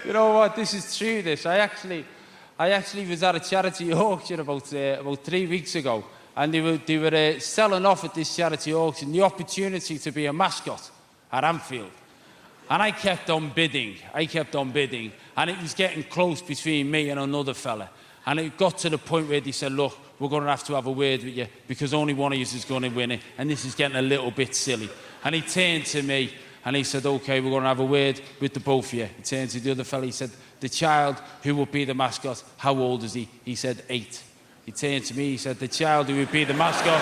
You know what? This is true. I actually was at a charity auction about 3 weeks ago, and they were selling off at this charity auction the opportunity to be a mascot at Anfield. And I kept on bidding, and it was getting close between me and another fella. And it got to the point where they said, look, we're going to have a word with you because only one of you is going to win it, and this is getting a little bit silly. And he turned to me and he said, okay, we're going to have a word with the both of you. He turned to the other fella, he said, the child who will be the mascot, how old is he? He said 8. He turned to me, he said, the child who would be the mascot,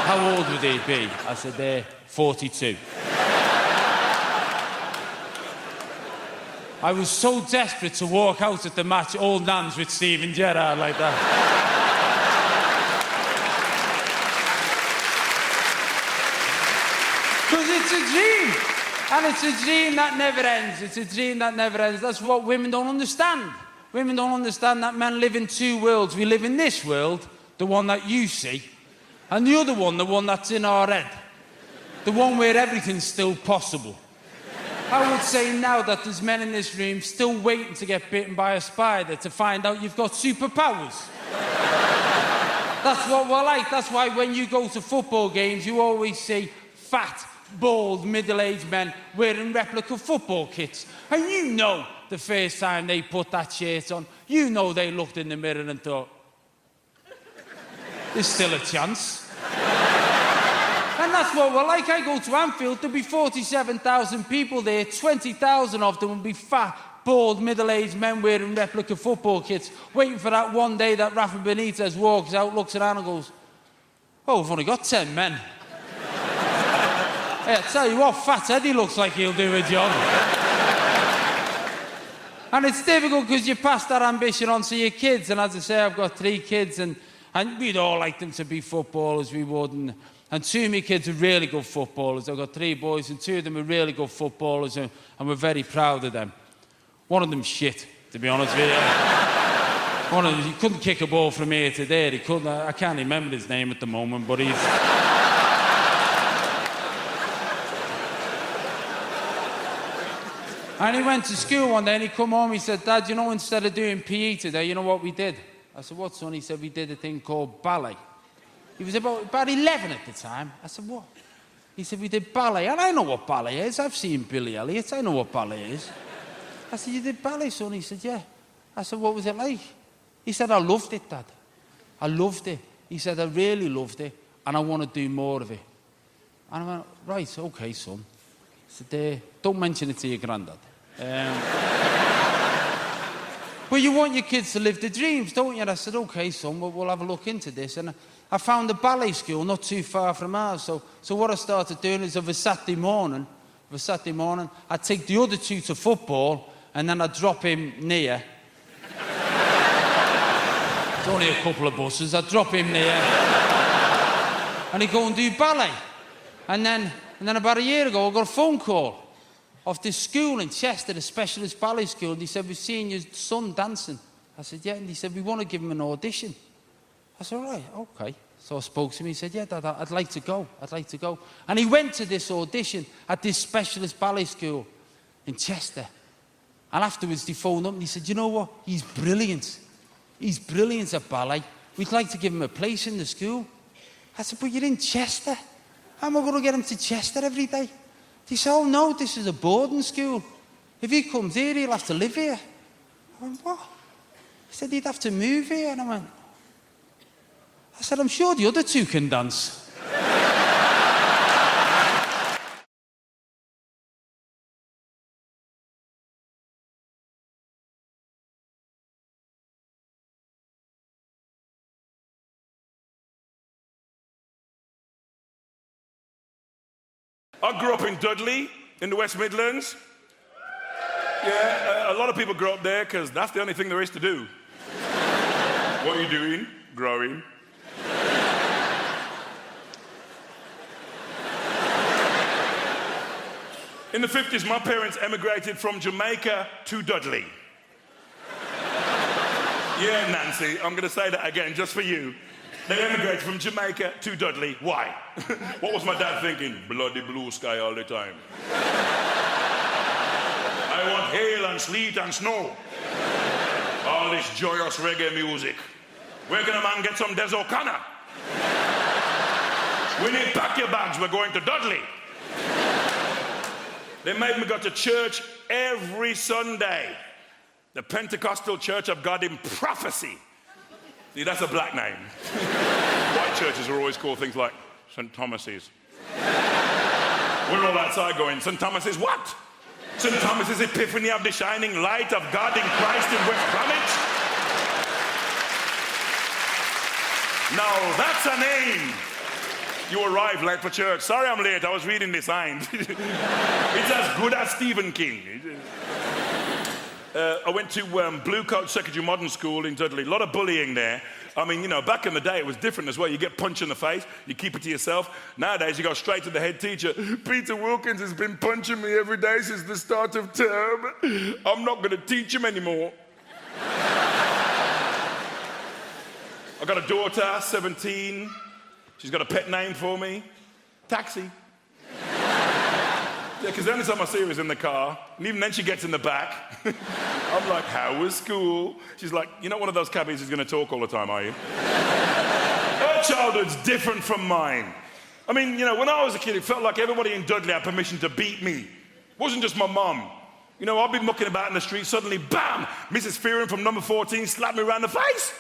how old would he be? I said, 42. I was so desperate to walk out at the match, old Nans with Steven Gerrard like that. Because it's a dream. And it's a dream that never ends. It's a dream that never ends. That's what women don't understand. Women don't understand that men live in two worlds. We live in this world, the one that you see, and the other one, the one that's in our head. The one where everything's still possible. I would say now that there's men in this room still waiting to get bitten by a spider to find out you've got superpowers. That's what we're like. That's why when you go to football games, you always see fat, bald, middle-aged men wearing replica football kits. And you know the first time they put that shirt on, you know they looked in the mirror and thought, there's still a chance. And that's what we're like. I go to Anfield, there'll be 47,000 people there, 20,000 of them will be fat, bald, middle-aged men wearing replica football kits, waiting for that one day that Rafa Benitez walks out, looks around and goes, oh, we've only got 10 men. Hey, I tell you what, Fat Eddie looks like he'll do a job. And it's difficult because you pass that ambition on to your kids, and as I say, I've got 3 kids, and we'd all like them to be footballers, we would, and 2 of my kids are really good footballers. I've got 3 boys, and 2 of them are really good footballers, and we're very proud of them. One of them's shit, to be honest with you. One of them, he couldn't kick a ball from here to there. He couldn't. I can't remember his name at the moment, but he's... And he went to school one day, and he come home, he said, Dad, you know, instead of doing PE today, you know what we did? I said, what, son? He said, we did a thing called ballet. He was about 11 at the time. I said, what? He said, we did ballet. And I know what ballet is. I've seen Billy Elliot. I know what ballet is. I said, you did ballet, son? He said, yeah. I said, what was it like? He said, I loved it, Dad. I loved it. He said, I really loved it, and I want to do more of it. And I went, right, okay, son. I said, don't mention it to your granddad. But you want your kids to live their dreams, don't you? And I said, okay, son, we'll have a look into this. And I found a ballet school not too far from ours. So what I started doing is of a Saturday morning, I'd take the other 2 to football, and then I'd drop him near. It's only a couple of buses. I'd drop him near, and he'd go and do ballet. And then about a year ago, I got a phone call of this school in Chester, a specialist ballet school. They said, we've seen your son dancing. I said, yeah. And he said, we want to give him an audition. I said, all right, okay. So I spoke to him. He said, yeah, Dad, I'd like to go. And he went to this audition at this specialist ballet school in Chester. And afterwards, they phoned up and he said, you know what? He's brilliant. He's brilliant at ballet. We'd like to give him a place in the school. I said, but you're in Chester. How am I going to get him to Chester every day? He said, oh, no, this is a boarding school. If he comes here, he'll have to live here. I went, what? He said, he'd have to move here. And I said, I'm sure the other 2 can dance. I grew up in Dudley, in the West Midlands. Yeah, a lot of people grow up there because that's the only thing there is to do. What are you doing? Growing. In the 50s, my parents emigrated from Jamaica to Dudley. Yeah, Nancy, I'm going to say that again just for you. They emigrated from Jamaica to Dudley. Why? What was my dad thinking? Bloody blue sky all the time. I want hail and sleet and snow. All this joyous reggae music. Where can a man get some Des O'Connor? Winnie, pack your bags, we're going to Dudley. They made me go to church every Sunday. The Pentecostal Church of God in Prophecy. See, that's a black name. White churches are always called things like St. Thomas's. We're all outside going, St. Thomas's what? St. Thomas's Epiphany of the Shining Light of God in Christ in West Bromwich? Now, that's a name. You arrived late for church. Sorry I'm late, I was reading the signs. It's as good as Stephen King. I went to Blue Coat Secondary Modern School in Dudley. A lot of bullying there. I mean, you know, back in the day it was different as well. You get punched in the face, you keep it to yourself. Nowadays you go straight to the head teacher. Peter Wilkins has been punching me every day since the start of term. I'm not going to teach him anymore. I got a daughter, 17. She's got a pet name for me. Taxi. Yeah, because the only time I see her is in the car, and even then she gets in the back. I'm like, how was school? She's like, you're not one of those cabbies who's going to talk all the time, are you? Her childhood's different from mine. I mean, you know, when I was a kid, it felt like everybody in Dudley had permission to beat me. It wasn't just my mum. You know, I'd be mucking about in the street, suddenly, bam, Mrs. Fearon from number 14 slapped me around the face.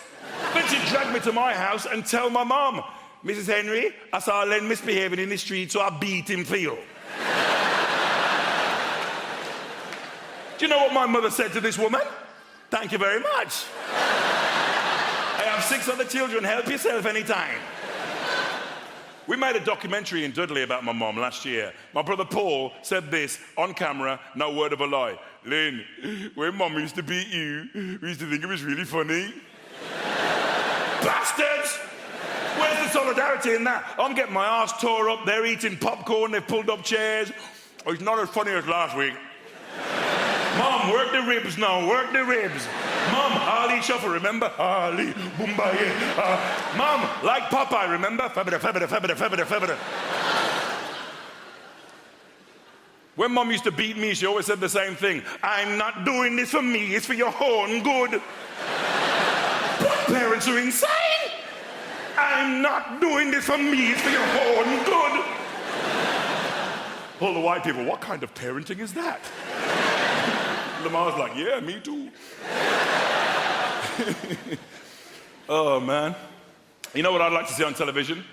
Then she'd drag me to my house and tell my mum, Mrs. Henry, I saw Len misbehaving in the street, so I beat him for you. Do you know what my mother said to this woman? Thank you very much. I have 6 other children, help yourself anytime. We made a documentary in Dudley about my mum last year. My brother Paul said this on camera, no word of a lie. Lynn, when mum used to beat you, we used to think it was really funny. Bastards! Where's the solidarity in that? I'm getting my arse tore up, they're eating popcorn, they've pulled up chairs. Oh, it's not as funny as last week. Mom, work the ribs now, work the ribs. Mom, Harley Shuffle, remember? Harley, Boombaye. Mom, like Popeye, remember? Fabida, fabida, fabida, fabida, fabida. When Mom used to beat me, she always said the same thing. I'm not doing this for me, it's for your own good. Parents are insane. I'm not doing this for me, it's for your own good. All the white people, what kind of parenting is that? Lamar's like, yeah, me too. Oh, man. You know what I'd like to see on television?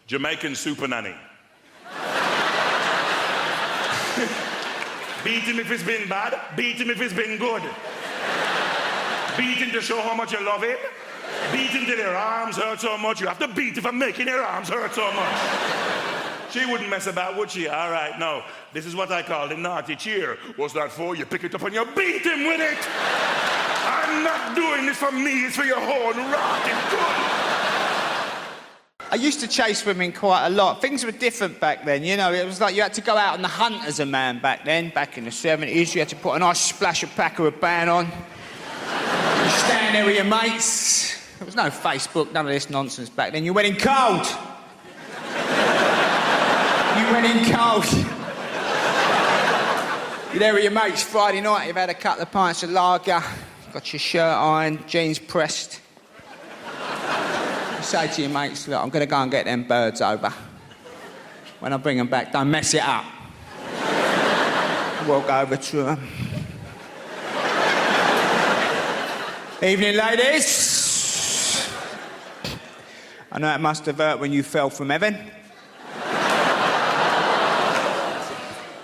Jamaican Super Nanny. Beat him if it's been bad, beat him if it's been good. Beat him to show how much you love him. Beat him till your arms hurt so much. You have to beat if I'm making your arms hurt so much. She wouldn't mess about, would she? All right, no. This is what I call the naughty cheer. What's that for? You pick it up and you beat him with it. I'm not doing this for me, it's for your own rotting good. I used to chase women quite a lot. Things were different back then, you know. It was like you had to go out on the hunt as a man back then. Back in the 70s, you had to put a nice splash of Pac or a band on. You stand there with your mates. There was no Facebook, none of this nonsense back then. You went in cold. You went in cold. You're there with your mates Friday night, you've had a couple of pints of lager, got your shirt ironed, jeans pressed. You say to your mates, look, I'm going to go and get them birds over. When I bring them back, don't mess it up. Walk over to them. Evening, ladies. I know it must have hurt when you fell from heaven.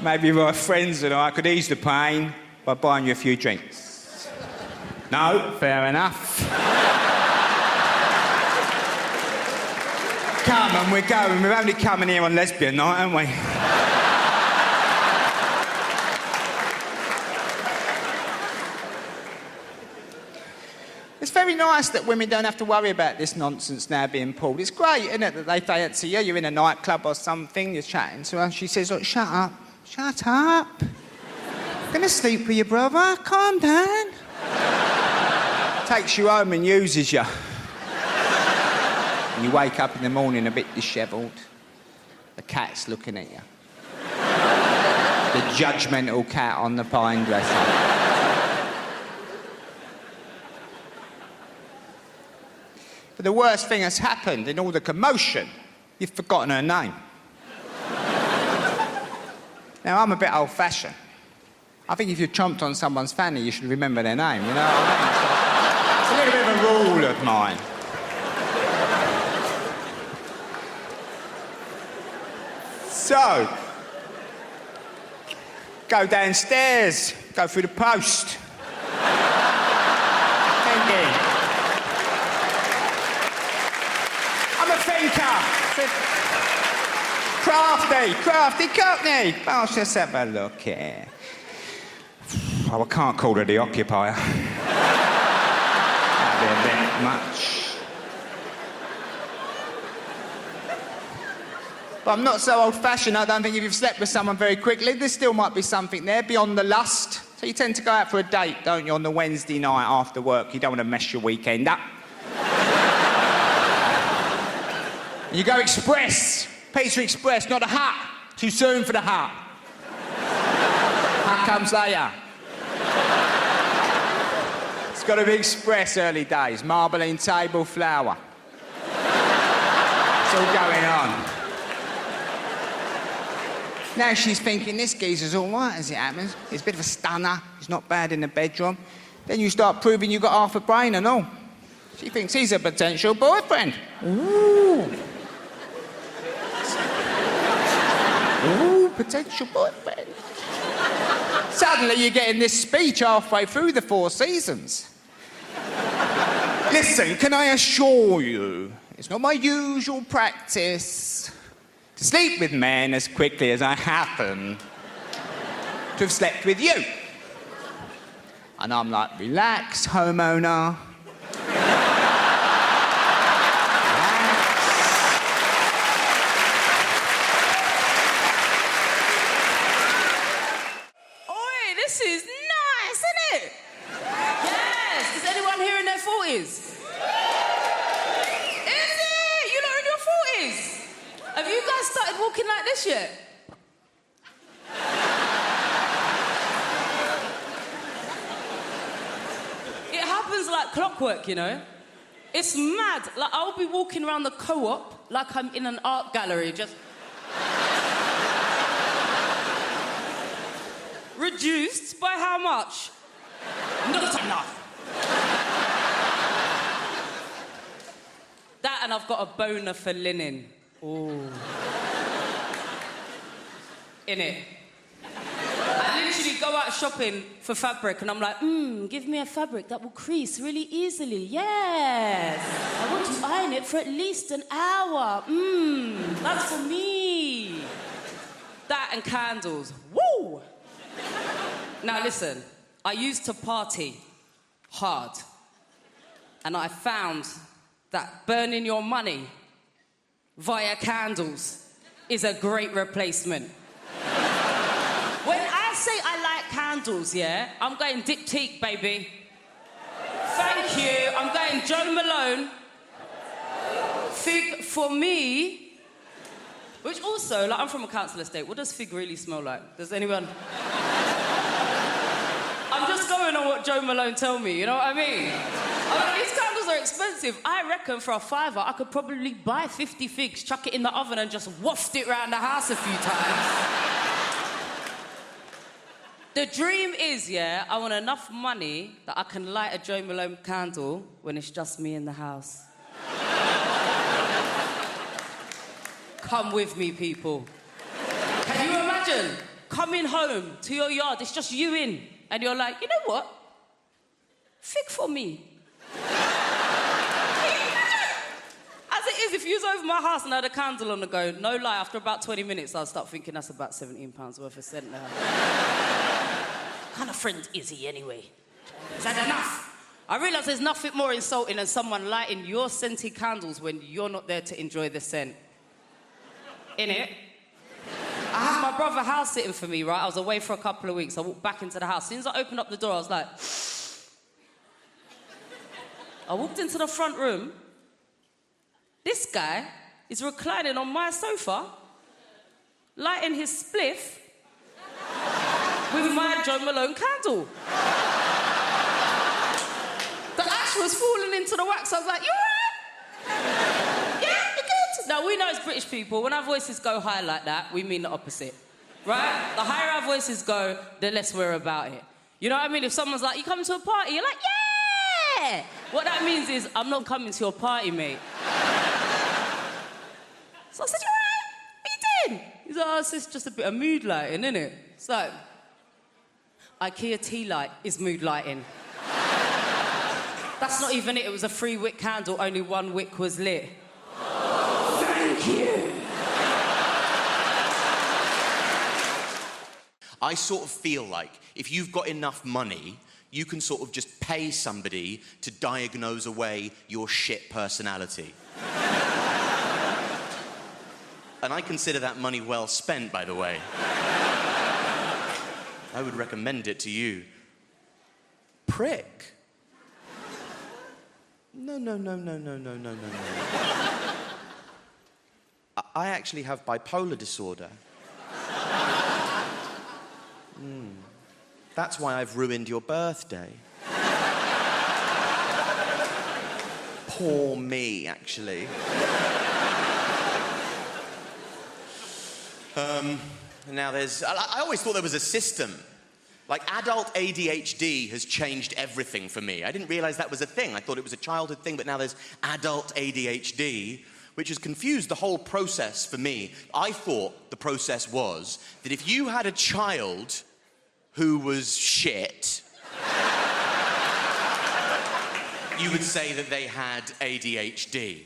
Maybe my friends and I could ease the pain by buying you a few drinks. No, fair enough. Come on, we're going. We're only coming here on lesbian night, aren't we? It's very nice that women don't have to worry about this nonsense now being pulled. It's great, isn't it, that they fancy you. You're in a nightclub or something, you're chatting to her. She says, look, shut up. Shut up. I'm going to sleep with your brother. Calm down. Takes you home and uses you. And you wake up in the morning a bit dishevelled. The cat's looking at you. The judgmental cat on the pine dresser. But the worst thing has happened. In all the commotion, you've forgotten her name. Now, I'm a bit old-fashioned. I think if you chomped on someone's fanny, you should remember their name, you know what I mean? It's a little bit of a rule of mine. So, go downstairs, go through the post. Thinking. I'm a thinker. Crafty cockney. Oh, let's just have a look here. Oh, I can't call her the occupier. That'd be a bit much. But I'm not so old-fashioned. I don't think if you've slept with someone very quickly, there still might be something there beyond the lust. So you tend to go out for a date, don't you, on the Wednesday night after work. You don't want to mess your weekend up. You go express. Pizza Express, not a hut. Too soon for the hut. Hut comes later. It's got to be express early days. Marbling table, flour. It's all going on. Now she's thinking, this geezer's all right as it happens. He's a bit of a stunner. He's not bad in the bedroom. Then you start proving you've got half a brain and all. She thinks he's a potential boyfriend. Ooh. Ooh, potential boyfriend. Suddenly you're getting this speech halfway through the 4 seasons. Listen, can I assure you, it's not my usual practice to sleep with men as quickly as I happen to have slept with you. And I'm like, relax, homeowner. This is nice, isn't it? Yes. Is anyone here in their 40s? Is it? You're not in your 40s? Have you guys started walking like this yet? It happens like clockwork, you know? It's mad. Like, I'll be walking around the co-op like I'm in an art gallery, just... Reduced by how much? Not enough. That and I've got a boner for linen. Ooh. In it. I literally go out shopping for fabric and I'm like, give me a fabric that will crease really easily. Yes. I want to iron it for at least an hour. That's for me. That and candles. Woo! Now listen, I used to party hard, and I found that burning your money via candles is a great replacement. When I say I like candles, yeah, I'm going diptyque, baby. Thank you, I'm going Joe Malone. Fig for me. Which also, like, I'm from a council estate. What does fig really smell like? Does anyone... I'm just going on what Joe Malone told me, you know what I mean? These candles are expensive. I reckon for a £5, I could probably buy 50 figs, chuck it in the oven and just waft it around the house a few times. The dream is, yeah, I want enough money that I can light a Joe Malone candle when it's just me in the house. Come with me, people. Can you imagine coming home to your yard, it's just you in, and you're like, you know what? Fig for me. As it is, if you was over my house and I had a candle on the go, no lie, after about 20 minutes, I'll start thinking that's about £17 worth of scent now. What kind of friend is he anyway? Is that enough? I realise there's nothing more insulting than someone lighting your scented candles when you're not there to enjoy the scent. Innit? I had my brother house sitting for me, right? I was away for a couple of weeks. I walked back into the house. As soon as I opened up the door, I was like... I walked into the front room. This guy is reclining on my sofa, lighting his spliff with my Joe Malone candle. The ash was falling into the wax. I was like, you all right? Now, we know as British people, when our voices go high like that, we mean the opposite, right? The higher our voices go, the less we're about it. You know what I mean? If someone's like, you coming to a party? You're like, yeah! What that means is, I'm not coming to your party, mate. So I said, you all right? What you doing? He's like, oh, it's just a bit of mood lighting, innit? So, IKEA tea light is mood lighting. That's not even it. It was a 3-wick candle. Only 1 wick was lit. Thank you. I sort of feel like if you've got enough money, you can sort of just pay somebody to diagnose away your shit personality. And I consider that money well spent, by the way. I would recommend it to you. Prick. No. I actually have bipolar disorder. That's why I've ruined your birthday. Poor me, actually. Now I always thought there was a system. Like, adult ADHD has changed everything for me. I didn't realize that was a thing. I thought it was a childhood thing, but now there's adult ADHD, which has confused the whole process for me. I thought the process was that if you had a child who was shit, you would say that they had ADHD.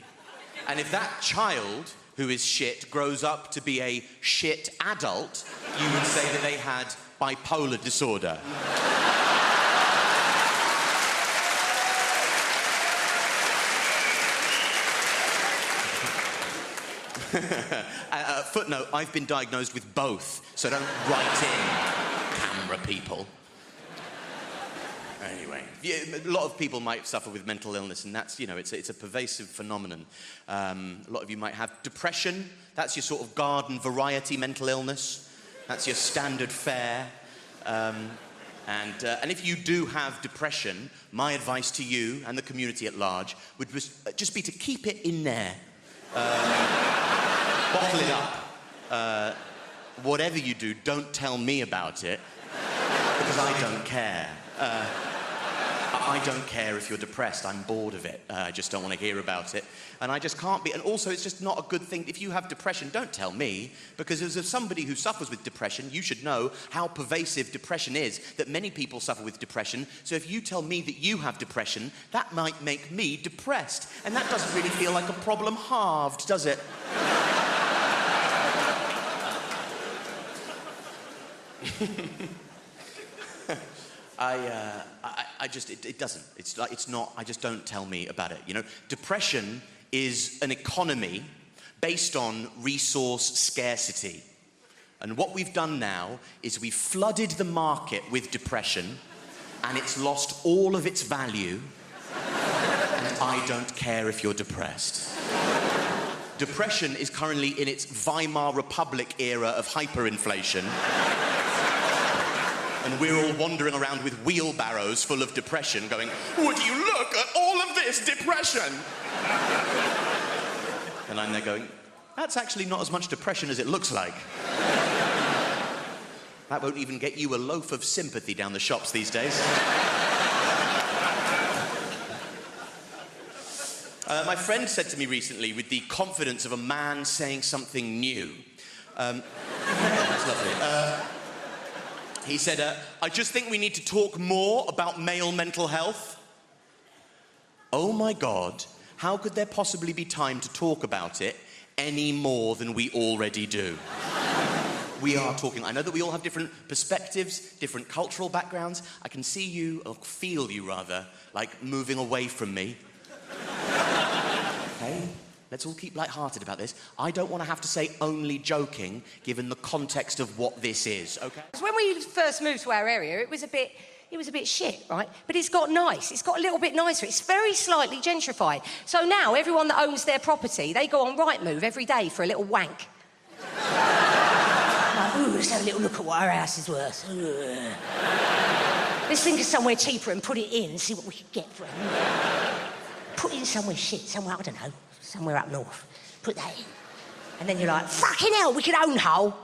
And if that child who is shit grows up to be a shit adult, you would say that they had bipolar disorder. Footnote, I've been diagnosed with both, so don't write in, camera people. Anyway, a lot of people might suffer with mental illness, and that's, you know, it's a pervasive phenomenon. A lot of you might have depression. That's your sort of garden variety mental illness. That's your standard fare. And if you do have depression, my advice to you and the community at large would just be to keep it in there. Bottle it up. Whatever you do, don't tell me about it, because I don't care. I don't care if you're depressed. I'm bored of it. I just don't want to hear about it. And I just can't be. And also, it's just not a good thing. If you have depression, don't tell me, because as somebody who suffers with depression, you should know how pervasive depression is, that many people suffer with depression. So if you tell me that you have depression, that might make me depressed. And that doesn't really feel like a problem halved, does it? It doesn't. It's like, it's not, I just don't tell me about it, you know? Depression is an economy based on resource scarcity. And what we've done now is we've flooded the market with depression, and it's lost all of its value, and I don't care if you're depressed. Depression is currently in its Weimar Republic era of hyperinflation. And we're all wandering around with wheelbarrows full of depression going, would you look at all of this depression? And I'm there going, that's actually not as much depression as it looks like. That won't even get you a loaf of sympathy down the shops these days. My friend said to me recently, with the confidence of a man saying something new, that's lovely. He said, I just think we need to talk more about male mental health. Oh my God, how could there possibly be time to talk about it any more than we already do? We are talking. I know that we all have different perspectives, different cultural backgrounds. I can see you, or feel you rather, like moving away from me. Okay? Let's all keep light-hearted about this. I don't want to have to say only joking, given the context of what this is, okay? When we first moved to our area, it was a bit shit, right? But it's got nice. It's got a little bit nicer. It's very slightly gentrified. So now, everyone that owns their property, they go on Rightmove every day for a little wank. Like, ooh, let's have a little look at what our house is worth. Let's think of somewhere cheaper and put it in and see what we can get for it. Put it in somewhere shit, somewhere, I don't know, somewhere up north. Put that in. And then you're like, fucking hell, we could own hole.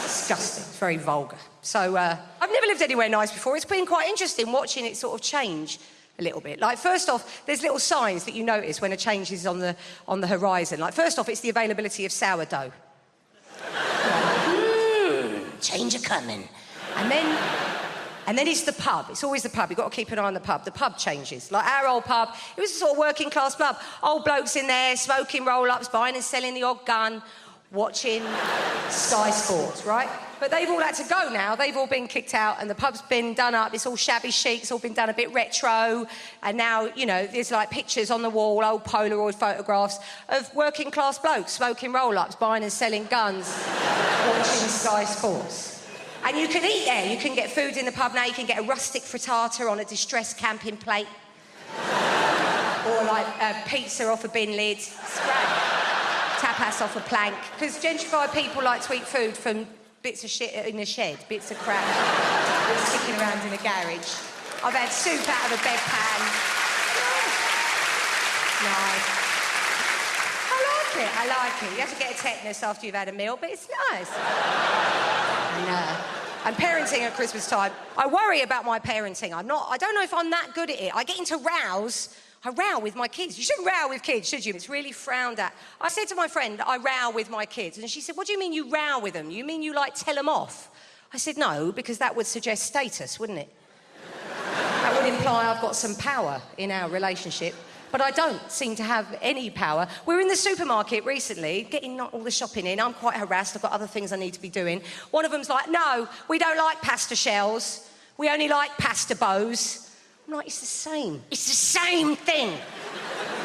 It's disgusting. It's very vulgar. So, I've never lived anywhere nice before. It's been quite interesting watching it sort of change a little bit. Like, first off, there's little signs that you notice when a change is on the horizon. Like, first off, it's the availability of sourdough. Change a coming. And then it's the pub. It's always the pub. You've got to keep an eye on the pub. The pub changes. Like our old pub, it was a sort of working class pub. Old blokes in there, smoking roll-ups, buying and selling the odd gun, watching Sky Sports, right? But they've all had to go now. They've all been kicked out and the pub's been done up. It's all shabby chic. It's all been done a bit retro. And now, you know, there's like pictures on the wall, old Polaroid photographs of working class blokes smoking roll-ups, buying and selling guns, watching Sky Sports. And you can eat there. You can get food in the pub now. You can get a rustic frittata on a distressed camping plate. Or like a pizza off a bin lid. It's great. Tapas off a plank. Because gentrified people like to eat food from bits of shit in a shed, bits of crap sticking around in a garage. I've had soup out of a bedpan. Nice. I like it. You have to get a tetanus after you've had a meal, but it's nice. And parenting at Christmas time, I worry about my parenting. I don't know if I'm that good at it. I get into rows. I row with my kids. You shouldn't row with kids, should you? It's really frowned at. I said to my friend, I row with my kids. And she said, what do you mean you row with them? You mean you, like, tell them off? I said, no, because that would suggest status, wouldn't it? That would imply I've got some power in our relationship. But I don't seem to have any power. We're in the supermarket recently, getting all the shopping in. I'm quite harassed. I've got other things I need to be doing. One of them's like, no, we don't like pasta shells. We only like pasta bows. I'm like, it's the same. It's the same thing.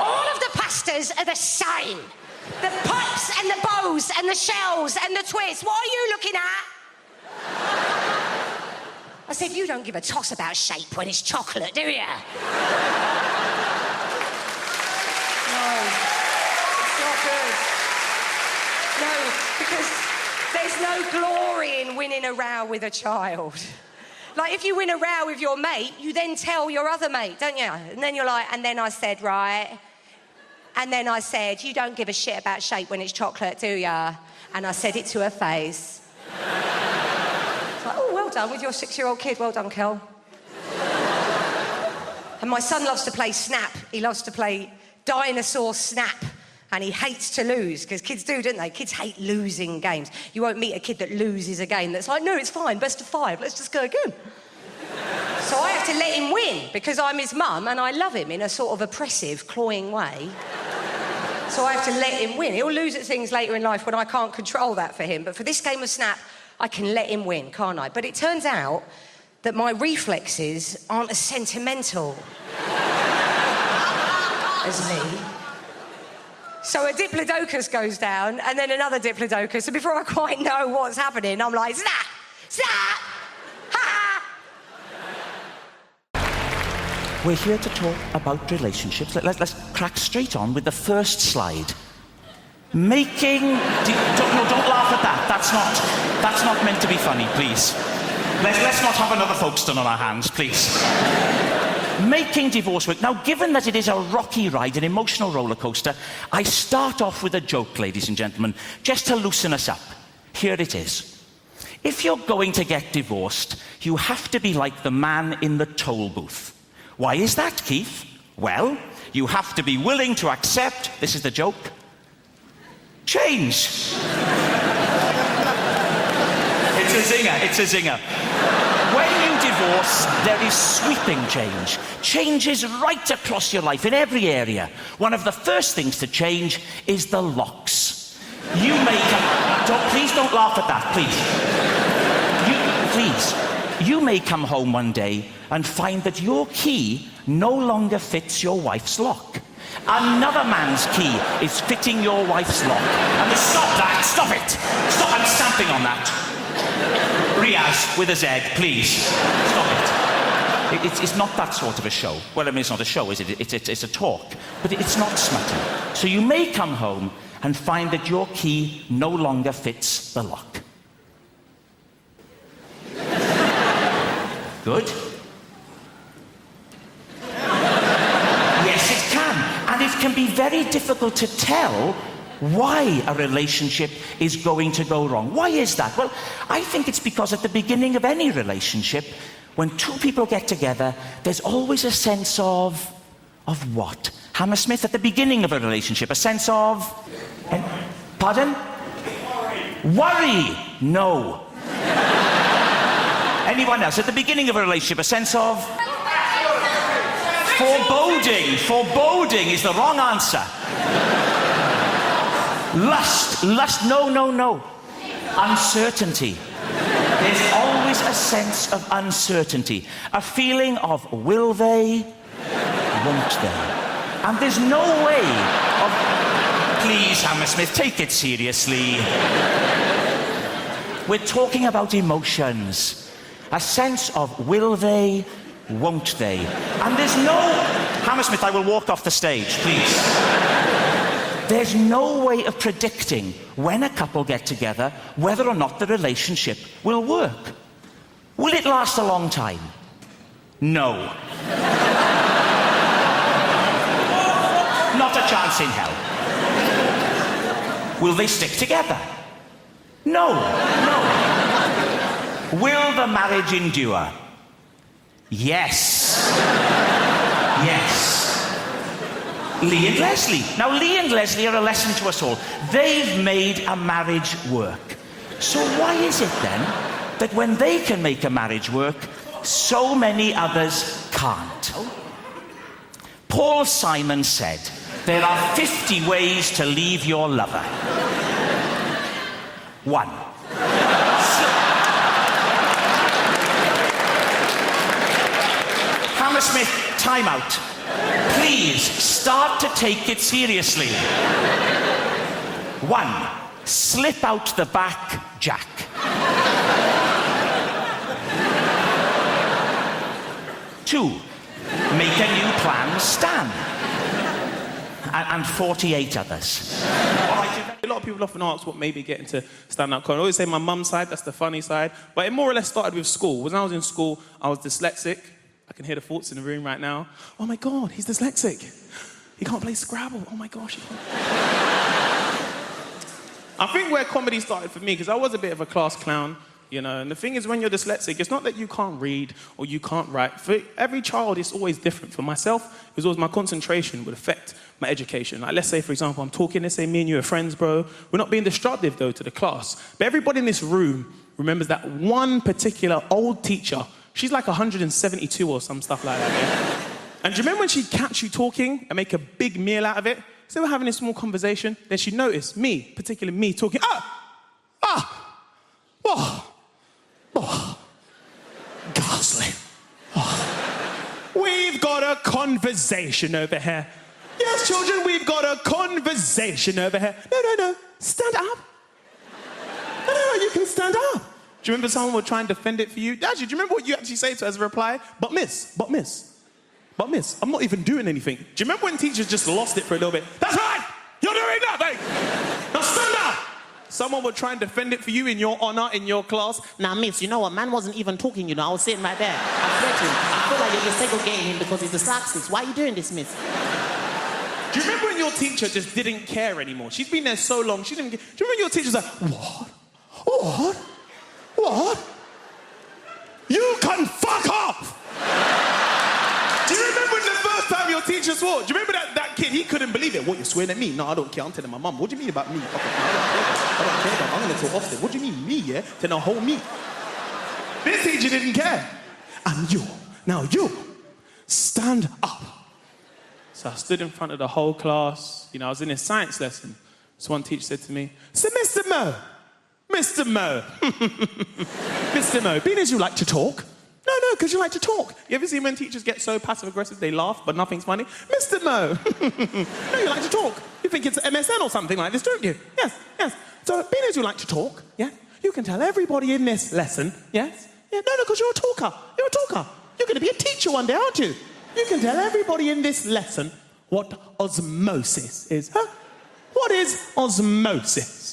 All of the pastas are the same. The pipes and the bows and the shells and the twists. What are you looking at? I said, you don't give a toss about shape when it's chocolate, do you? No, because there's no glory in winning a row with a child. Like, if you win a row with your mate, you then tell your other mate, don't you? And then you're like, and then I said, right? And then I said, you don't give a shit about shape when it's chocolate, do ya? And I said it to her face. It's like, oh, well done with your 6-year-old kid. Well done, Kel. And my son loves to play Snap. He loves to play Dinosaur Snap. And he hates to lose, because kids do, don't they? Kids hate losing games. You won't meet a kid that loses a game that's like, no, it's fine, best of 5, let's just go again. So I have to let him win, because I'm his mum and I love him in a sort of oppressive, cloying way. So I have to let him win. He'll lose at things later in life when I can't control that for him. But for this game of Snap, I can let him win, can't I? But it turns out that my reflexes aren't as sentimental as me. So a diplodocus goes down, and then another diplodocus, and before I quite know what's happening, I'm like, snap, snap, ha! We're here to talk about relationships. Let's crack straight on with the first slide. Making... Don't laugh at that. That's not meant to be funny, please. Let's not have another Folkestone on our hands, please. Making divorce work. Now, given that it is a rocky ride, an emotional roller coaster, I start off with a joke, ladies and gentlemen, just to loosen us up. Here it is. If you're going to get divorced, you have to be like the man in the toll booth. Why is that, Keith? Well, you have to be willing to accept, this is the joke, change. It's a zinger. When you divorce, there is sweeping change. Change is right across your life, in every area. One of the first things to change is the locks. You may come... Please don't laugh at that, please. You may come home one day and find that your key no longer fits your wife's lock. Another man's key is fitting your wife's lock. And stop that! Stop it! Stop! I'm stamping on that. Riaz, with a Z, please. Stop it. It's not that sort of a show. Well, I mean, it's not a show, is it? It's a talk. But it's not smutty. So you may come home and find that your key no longer fits the lock. Good. Yes, it can. And it can be very difficult to tell why a relationship is going to go wrong. Why is that? Well, I think it's because at the beginning of any relationship, when two people get together, there's always a sense of what? Hammersmith, at the beginning of a relationship, a sense of... Pardon? Worry. No. Anyone else? At the beginning of a relationship, a sense of... Foreboding. Foreboding is the wrong answer. Lust. No. Uncertainty. There's always a sense of uncertainty. A feeling of will they, won't they? And there's no way of... Please, Hammersmith, take it seriously. We're talking about emotions. A sense of will they, won't they? And there's no... Hammersmith, I will walk off the stage, please. There's no way of predicting when a couple get together whether or not the relationship will work. Will it last a long time? No. Not a chance in hell. Will they stick together? No. Will the marriage endure? Yes. Lee and Leslie. Now, Lee and Leslie are a lesson to us all. They've made a marriage work. So why is it then that when they can make a marriage work, so many others can't? Paul Simon said, there are 50 ways to leave your lover. 1. Hammersmith, time out. Please, start to take it seriously. 1. Slip out the back, Jack. 2. Make a new plan, Stan. And 48 others. A lot of people often ask what made me get into stand-up comedy. I always say my mum's side, that's the funny side. But it more or less started with school. When I was in school, I was dyslexic. I can hear the thoughts in the room right now. Oh my God, he's dyslexic. He can't play Scrabble. Oh my gosh. I think where comedy started for me, because I was a bit of a class clown, you know, and the thing is when you're dyslexic, it's not that you can't read or you can't write. For every child, it's always different. For myself, it was always my concentration would affect my education. Like, let's say, for example, I'm talking, let's say me and you are friends, bro. We're not being destructive, though, to the class. But everybody in this room remembers that one particular old teacher. She's like 172 or some stuff like that, yeah? And do you remember when she'd catch you talking and make a big meal out of it? So we're having a small conversation, then she'd notice me, particularly me, talking, ghastly. We've got a conversation over here. Yes, children, we've got a conversation over here. No, stand up. No, you can stand up. Do you remember someone would try and defend it for you? Actually, do you remember what you actually say to her as a reply? But miss, I'm not even doing anything. Do you remember when teachers just lost it for a little bit? That's right, you're doing nothing. Now stand up. Someone would try and defend it for you in your honor, in your class. Now, miss, you know what? Man wasn't even talking, you know. I was sitting right there. I said to him, I feel like you're just segregating him because he's dyslexic. Why are you doing this, miss? Do you remember when your teacher just didn't care anymore? She's been there so long, she didn't care. Do you remember your teacher's like, What? You can fuck off! Do you remember the first time your teacher swore? Do you remember that kid? He couldn't believe it. What, you're swearing at me? No, I don't care. I'm telling my mum. What do you mean about me? I don't care. I'm going to tell Austin. What do you mean, me, yeah? Tell the whole me. This teacher didn't care. And you, stand up. So I stood in front of the whole class. You know, I was in a science lesson. So one teacher said to me, so Mr. Mo, Mr. Mo, being as you like to talk. No, because you like to talk. You ever see when teachers get so passive-aggressive, they laugh, but nothing's funny? Mr. Mo, no, you like to talk. You think it's MSN or something like this, don't you? Yes. So, being as you like to talk, yeah, you can tell everybody in this lesson, yes? Yeah, no, because you're a talker. You're going to be a teacher one day, aren't you? You can tell everybody in this lesson what osmosis is. Huh? What is osmosis?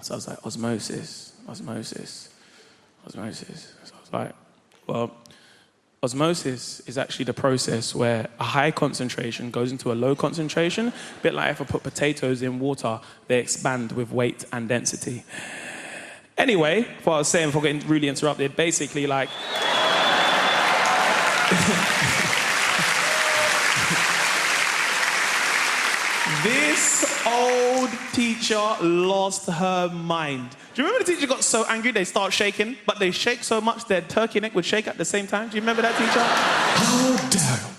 So I was like, osmosis. So I was like, well, Osmosis is actually the process where a high concentration goes into a low concentration. A bit like if I put potatoes in water, they expand with weight and density. Anyway, what I was saying before getting really interrupted, basically like... This old teacher lost her mind. Do you remember the teacher got so angry they start shaking, but they shake so much their turkey neck would shake at the same time? Do you remember that teacher? How dare you?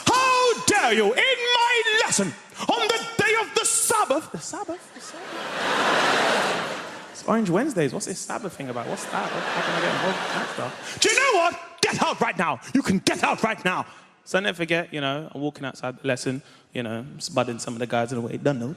How dare you in my lesson on the day of the Sabbath? The Sabbath? The Sabbath? It's Orange Wednesdays. What's this Sabbath thing about? What's that? How can I get involved with that stuff? Do you know what? Get out right now. You can get out right now. So I never forget, you know, I'm walking outside the lesson, you know, spudding some of the guys in the way. Don't know.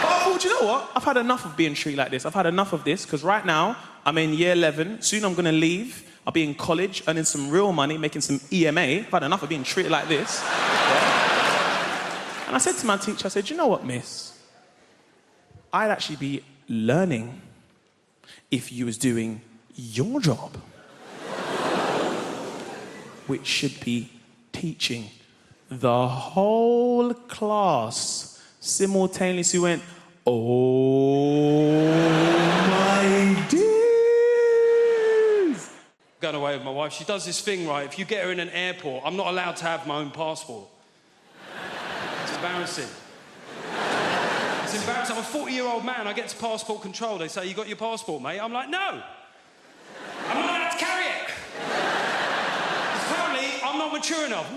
Oh, do you know what? I've had enough of being treated like this. I've had enough of this, because right now, I'm in year 11. Soon I'm going to leave. I'll be in college, earning some real money, making some EMA. I've had enough of being treated like this. Yeah. And I said to my teacher, I said, you know what, miss? I'd actually be learning if you was doing your job, which should be teaching. The whole class simultaneously went, oh my days. Going away with my wife, she does this thing, right? If you get her in an airport, I'm not allowed to have my own passport. It's embarrassing. It's embarrassing. I'm a 40-year-old man, I get to passport control. They say, you got your passport, mate? I'm like, no. I'm not allowed to carry it. Apparently, I'm not mature enough.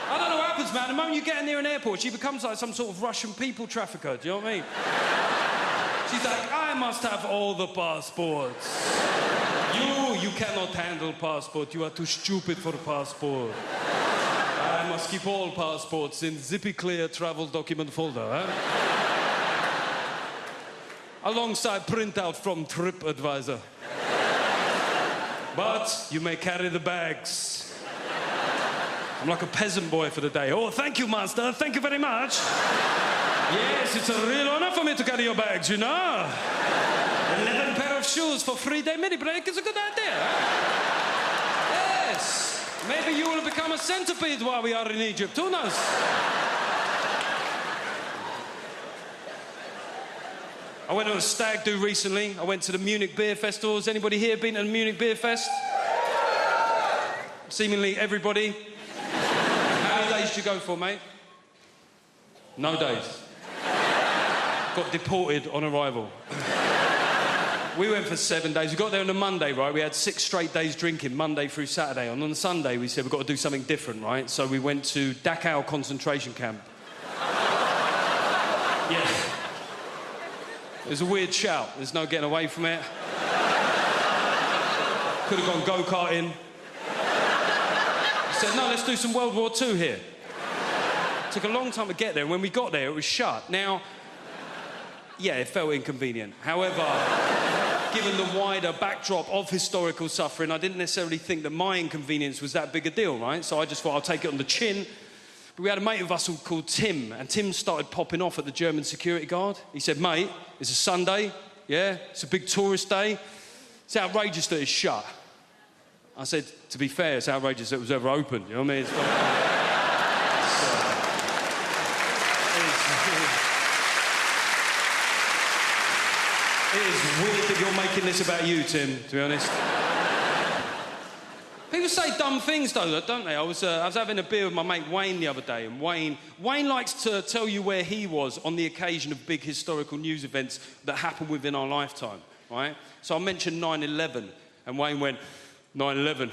I don't know what happens, man. The moment you get in near an airport, she becomes like some sort of Russian people trafficker. Do you know what I mean? She's like, I must have all the passports. You cannot handle passport. You are too stupid for a passport. I must keep all passports in zippy clear travel document folder, huh? Alongside printout from TripAdvisor. But you may carry the bags. I'm like a peasant boy for the day. Oh, thank you, master. Thank you very much. Yes, it's a real honor for me to carry your bags, you know. 11 pair of shoes for 3-day mini break is a good idea, huh? Yes. Maybe you will become a centipede while we are in Egypt. Who knows? I went on a stag do recently. I went to the Munich Beer Festival. Has anybody here been to the Munich Beer Fest? Seemingly everybody. How many days did you go for, mate? No days. Got deported on arrival. We went for 7 days. We got there on a Monday, right? We had 6 straight days drinking, Monday through Saturday. And on the Sunday, we said, we've got to do something different, right? So we went to Dachau concentration camp. Yeah. It was a weird shout. There's no getting away from it. Could have gone go-karting. I said, no, let's do some World War II here. It took a long time to get there, and when we got there, it was shut. Now, yeah, it felt inconvenient. However, given the wider backdrop of historical suffering, I didn't necessarily think that my inconvenience was that big a deal, right? So I just thought I'll take it on the chin. But we had a mate of us called Tim, and Tim started popping off at the German security guard. He said, mate, it's a Sunday, yeah? It's a big tourist day. It's outrageous that it's shut. I said, to be fair, it's outrageous that it was ever open, you know what I mean? It is weird that you're making this about you, Tim, to be honest. People say dumb things, though, don't they? I was having a beer with my mate Wayne the other day, and Wayne likes to tell you where he was on the occasion of big historical news events that happened within our lifetime, right? So I mentioned 9/11, and Wayne went, 9/11,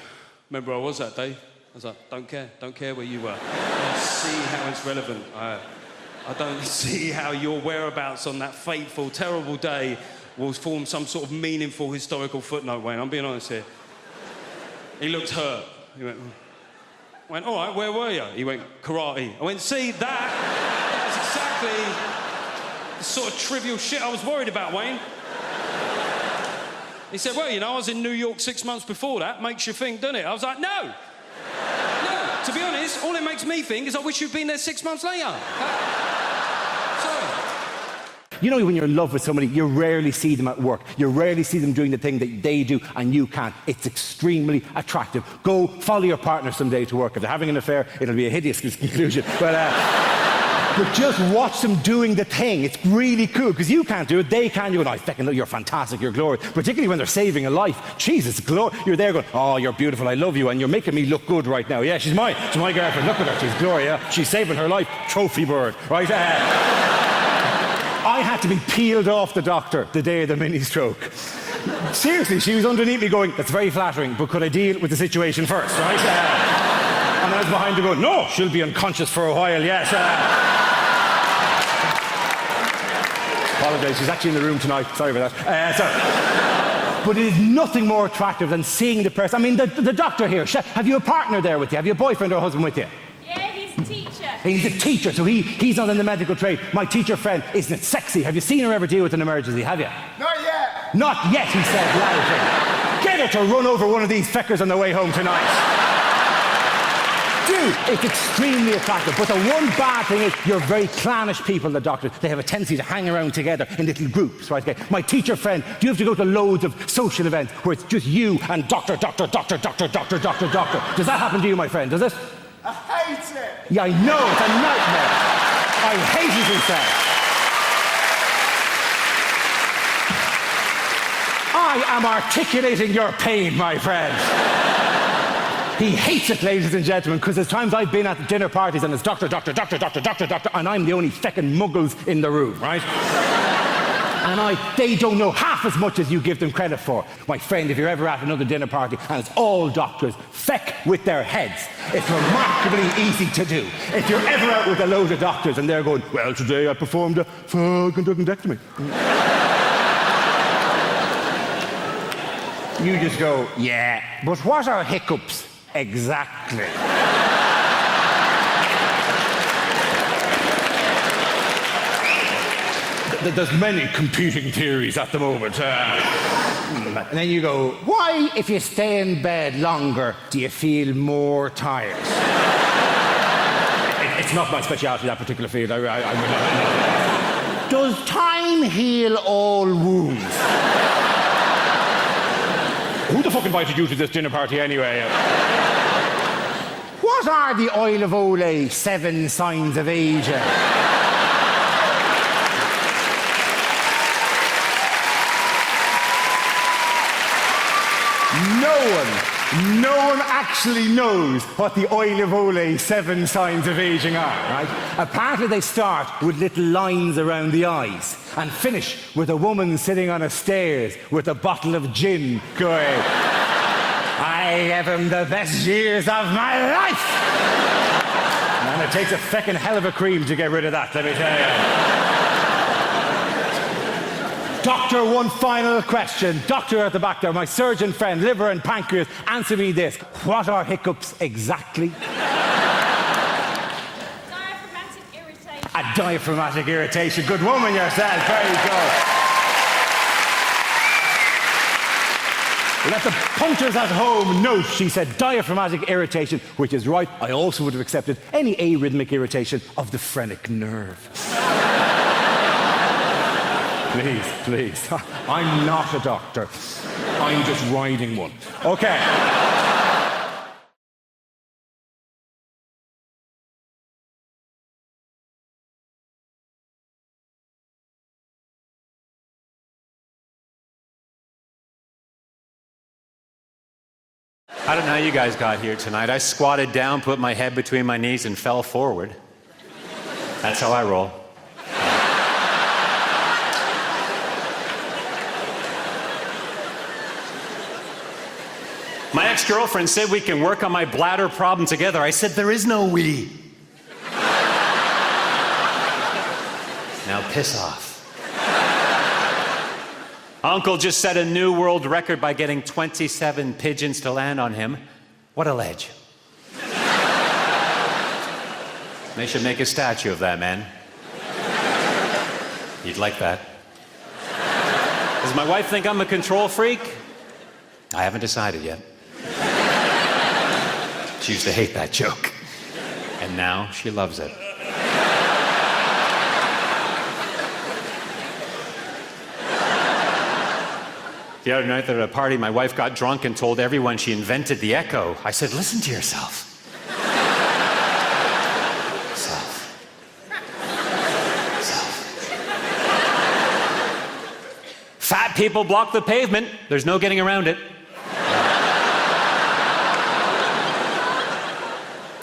remember where I was that day? I was like, don't care where you were. I don't see how it's relevant. I don't see how your whereabouts on that fateful, terrible day will form some sort of meaningful historical footnote, Wayne. I'm being honest here. He looked hurt. He went, I went, all right, where were you? He went, karate. I went, see, that's exactly the sort of trivial shit I was worried about, Wayne. He said, well, you know, I was in New York 6 months before that. Makes you think, doesn't it? I was like, no. No. To be honest, all it makes me think is I wish you'd been there 6 months later. Sorry. You know when you're in love with somebody, you rarely see them at work. You rarely see them doing the thing that they do and you can't. It's extremely attractive. Go follow your partner someday to work. If they're having an affair, it'll be a hideous conclusion. But just watch them doing the thing. It's really cool, because you can't do it, they can. You go, I fucking love, you're fantastic, you're glorious. Particularly when they're saving a life. Jesus, you're there going, oh, you're beautiful, I love you, and you're making me look good right now. Yeah, she's my girlfriend, look at her, she's glorious. She's saving her life, trophy bird, right? I had to be peeled off the doctor the day of the mini-stroke. Seriously, she was underneath me going, that's very flattering, but could I deal with the situation first, right? And I was behind her going, no, she'll be unconscious for a while, yes. Apologise, she's actually in the room tonight. Sorry about that. But it is nothing more attractive than seeing the person. I mean, the doctor here, have you a partner there with you? Have you a boyfriend or husband with you? Yeah, he's a teacher. He's a teacher, so he's not in the medical trade. My teacher friend, isn't it sexy? Have you seen her ever deal with an emergency, have you? Not yet. Not yet, he said loudly. Get her to run over one of these feckers on the way home tonight. Dude, it's extremely attractive, but the one bad thing is you're very clannish people, the doctors. They have a tendency to hang around together in little groups, right? Okay. My teacher friend, do you have to go to loads of social events where it's just you and doctor? Does that happen to you, my friend, does it? I hate it. Yeah, I know, it's a nightmare. I hate it, he said. I am articulating your pain, my friend. He hates it, ladies and gentlemen, because there's times I've been at dinner parties and it's doctor, and I'm the only feckin' muggles in the room, right? And they don't know half as much as you give them credit for. My friend, if you're ever at another dinner party and it's all doctors, feck with their heads. It's remarkably easy to do. If you're ever out with a load of doctors and they're going, well, today I performed a fucking duodectomy. You just go, yeah, but what are hiccups? Exactly. There's many competing theories at the moment. And then you go, why, if you stay in bed longer, do you feel more tired? It's not my speciality, that particular field. Does time heal all wounds? Who the fuck invited you to this dinner party anyway? What are the Oil of Olay 7 signs of aging? No one actually knows what the Oil of Olay 7 signs of aging are, right? Apparently they start with little lines around the eyes and finish with a woman sitting on a stairs with a bottle of gin going, I gave him the best years of my life! And it takes a feckin' hell of a cream to get rid of that, let me tell you. Doctor, one final question. Doctor at the back there, my surgeon friend, liver and pancreas, answer me this. What are hiccups exactly? Diaphragmatic irritation. A diaphragmatic irritation. Good woman yourself. Very good. Let the punters at home note, she said, diaphragmatic irritation, which is right. I also would have accepted any arrhythmic irritation of the phrenic nerve. Please. I'm not a doctor. I'm just riding one. Okay. I don't know how you guys got here tonight. I squatted down, put my head between my knees, and fell forward. That's how I roll. My ex-girlfriend said we can work on my bladder problem together. I said, there is no we. Now piss off. Uncle just set a new world record by getting 27 pigeons to land on him. What a ledge. They should make a statue of that man. You'd like that. Does my wife think I'm a control freak? I haven't decided yet. She used to hate that joke. And now she loves it. The other night at a party, my wife got drunk and told everyone she invented the echo. I said, listen to yourself. Fat people block the pavement. There's no getting around it.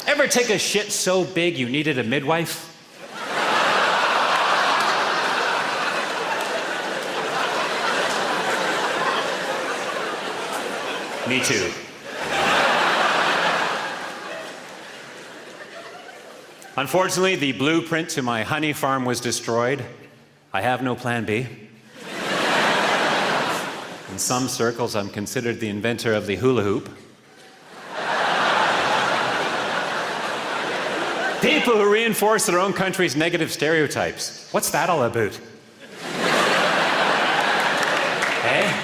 Ever take a shit so big you needed a midwife? Me too. Unfortunately, the blueprint to my honey farm was destroyed. I have no plan B. In some circles, I'm considered the inventor of the hula hoop. People who reinforce their own country's negative stereotypes. What's that all about? Hey?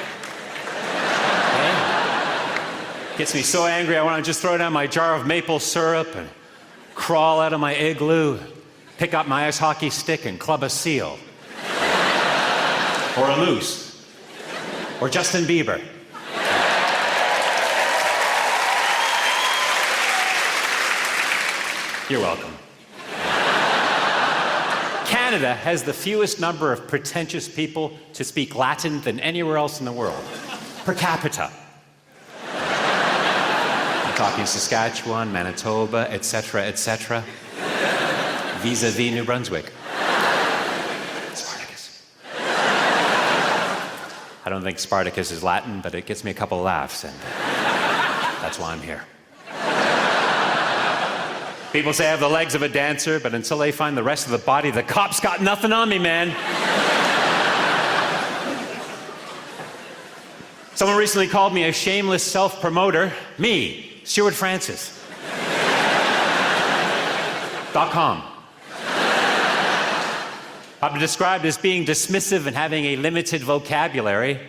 Gets me so angry I want to just throw down my jar of maple syrup and crawl out of my igloo, pick up my ice hockey stick and club a seal. Or a moose. Or Justin Bieber. You're welcome. Canada has the fewest number of pretentious people to speak Latin than anywhere else in the world, per capita. I'm talking Saskatchewan, Manitoba, etc., etc. Vis-a-vis New Brunswick. Spartacus. I don't think Spartacus is Latin, but it gets me a couple of laughs, and that's why I'm here. People say I have the legs of a dancer, but until they find the rest of the body, the cops got nothing on me, man. Someone recently called me a shameless self-promoter. Me, Stuart Francis. .com. I've been described as being dismissive and having a limited vocabulary.